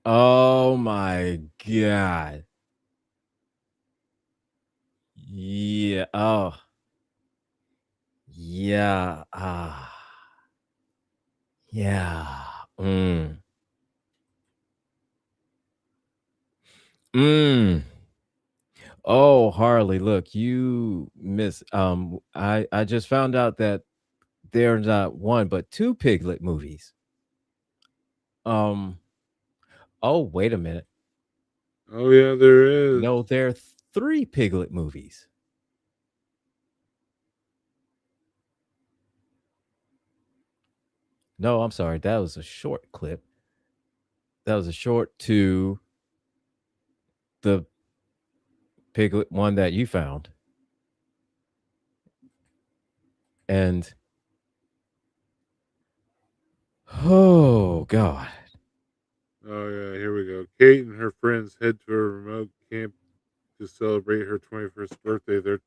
A: Oh my god. Yeah. Oh, yeah. Yeah. Mm. Mm. Oh, Harley, look, you miss I just found out that there's not one but two Piglet movies. Um oh, wait a minute.
B: Oh yeah, there is.
A: No, there are three Piglet movies. No, I'm sorry. That was a short clip. That was a short to the Piglet one that you found. And oh god.
B: Oh yeah, here we go. Kate and her friends head to a remote camp to celebrate her 21st birthday.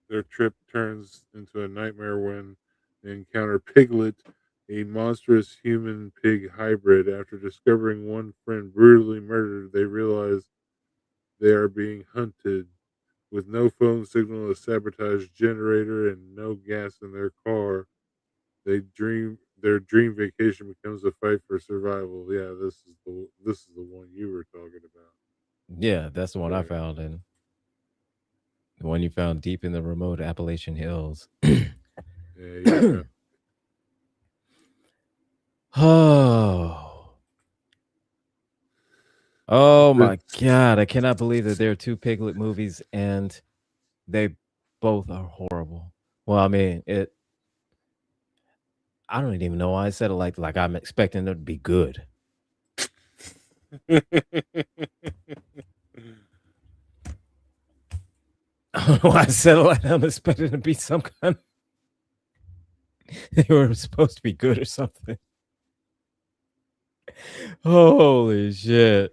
B: Their trip turns into a nightmare when they encounter Piglet, a monstrous human pig hybrid. After discovering one friend brutally murdered, they realize they are being hunted. With no phone signal, a sabotage generator, and no gas in their car, their dream vacation becomes a fight for survival. Yeah, this is the one you were talking about.
A: Yeah, that's the one I
B: There.
A: found, and the one you found deep in the remote Appalachian hills.
B: Yeah, you found.
A: Oh. Oh my
B: This
A: god, I cannot believe that there are two Piglet movies and they both are horrible. Well, I mean, it I don't even know why I said it like I'm expecting it to be good. I don't know why I said it like I'm expecting it to be some kind they were supposed to be good or something. Holy shit.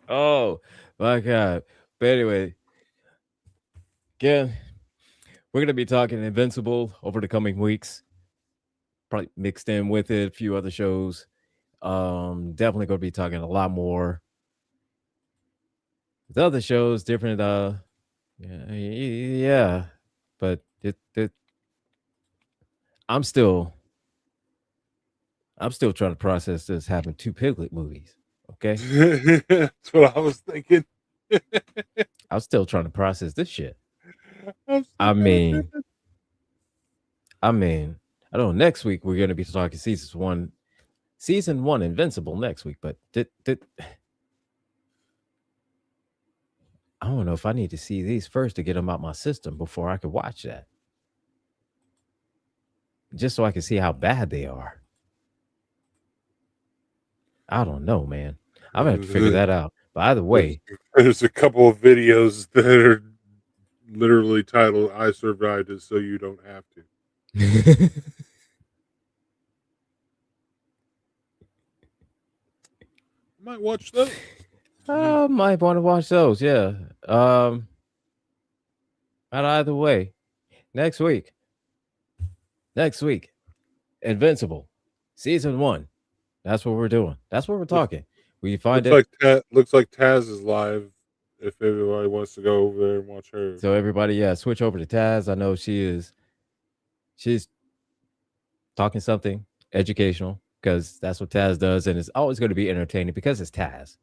A: Oh my god. But anyway, again, We're going to be talking Invincible over the coming weeks, probably mixed in with it, a few other shows. Definitely going to be talking a lot more. The other shows, different, yeah. But I'm still, I'm still trying to process this having two Piglet movies. Okay.
B: That's what I was thinking.
A: I'm still trying to process this shit.
B: I'm so
A: I
B: goddamn.
A: mean, I mean, I don't know. Next week we're going to be talking season one, Invincible next week. But I don't know if I need to see these first to get them out my system before I could watch that, just so I can see how bad they are. I don't know, man. I'm gonna have to figure that out. But either
B: There's,
A: way,
B: there's a couple of videos that are literally titled "I survived it, so you don't have to." I might watch those.
A: I might want to watch those. Yeah. Um. But either way, next week, next week, Invincible, season one. That's what we're doing. That's what we're
B: Looks,
A: talking. We find
B: looks
A: it.
B: like looks like Taz is live. If everybody wants to go over there and watch her,
A: So everybody, yeah, switch over to Taz. I know she is. She's talking something educational because that's what Taz does, and it's always going to be entertaining because it's Taz.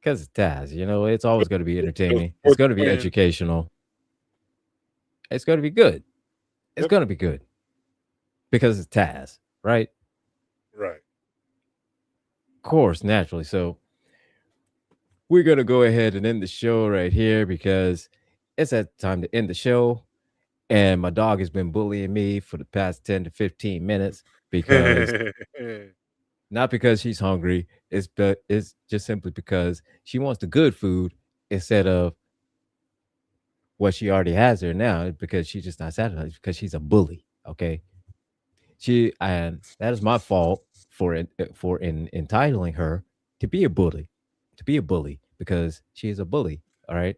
A: Because it's Taz, it's always going to be
B: no
A: entertaining. It's
B: sports
A: going to be
B: fan.
A: educational. It's going to be good. It's
B: Yep.
A: going to be good because it's Taz, right?
B: Right.
A: Of course, naturally. So we're going to go ahead and end the show right here because it's that time to end the show. And my dog has been bullying me for the past 10 to 15 minutes because not because she's hungry, it's just simply because she wants the good food instead of what she already has there now because she's just not satisfied because she's a bully. Okay. And that is my fault for entitling her to be a bully, because she is a bully. All right.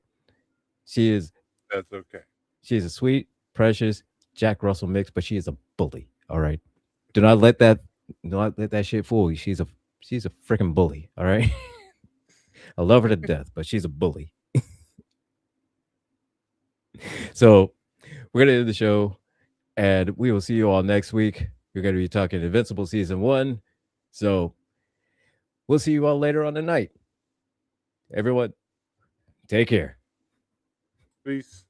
A: She is
B: That's okay.
A: she is a sweet, precious Jack Russell mix, but she is a bully. All right. Do not let that shit fool you. She's a freaking bully. All right. I love her to death, but she's a bully. So we're gonna end the show, and we will see you all next week. We're gonna be talking Invincible season one. So we'll see you all later on the night. Everyone, take care.
B: Peace.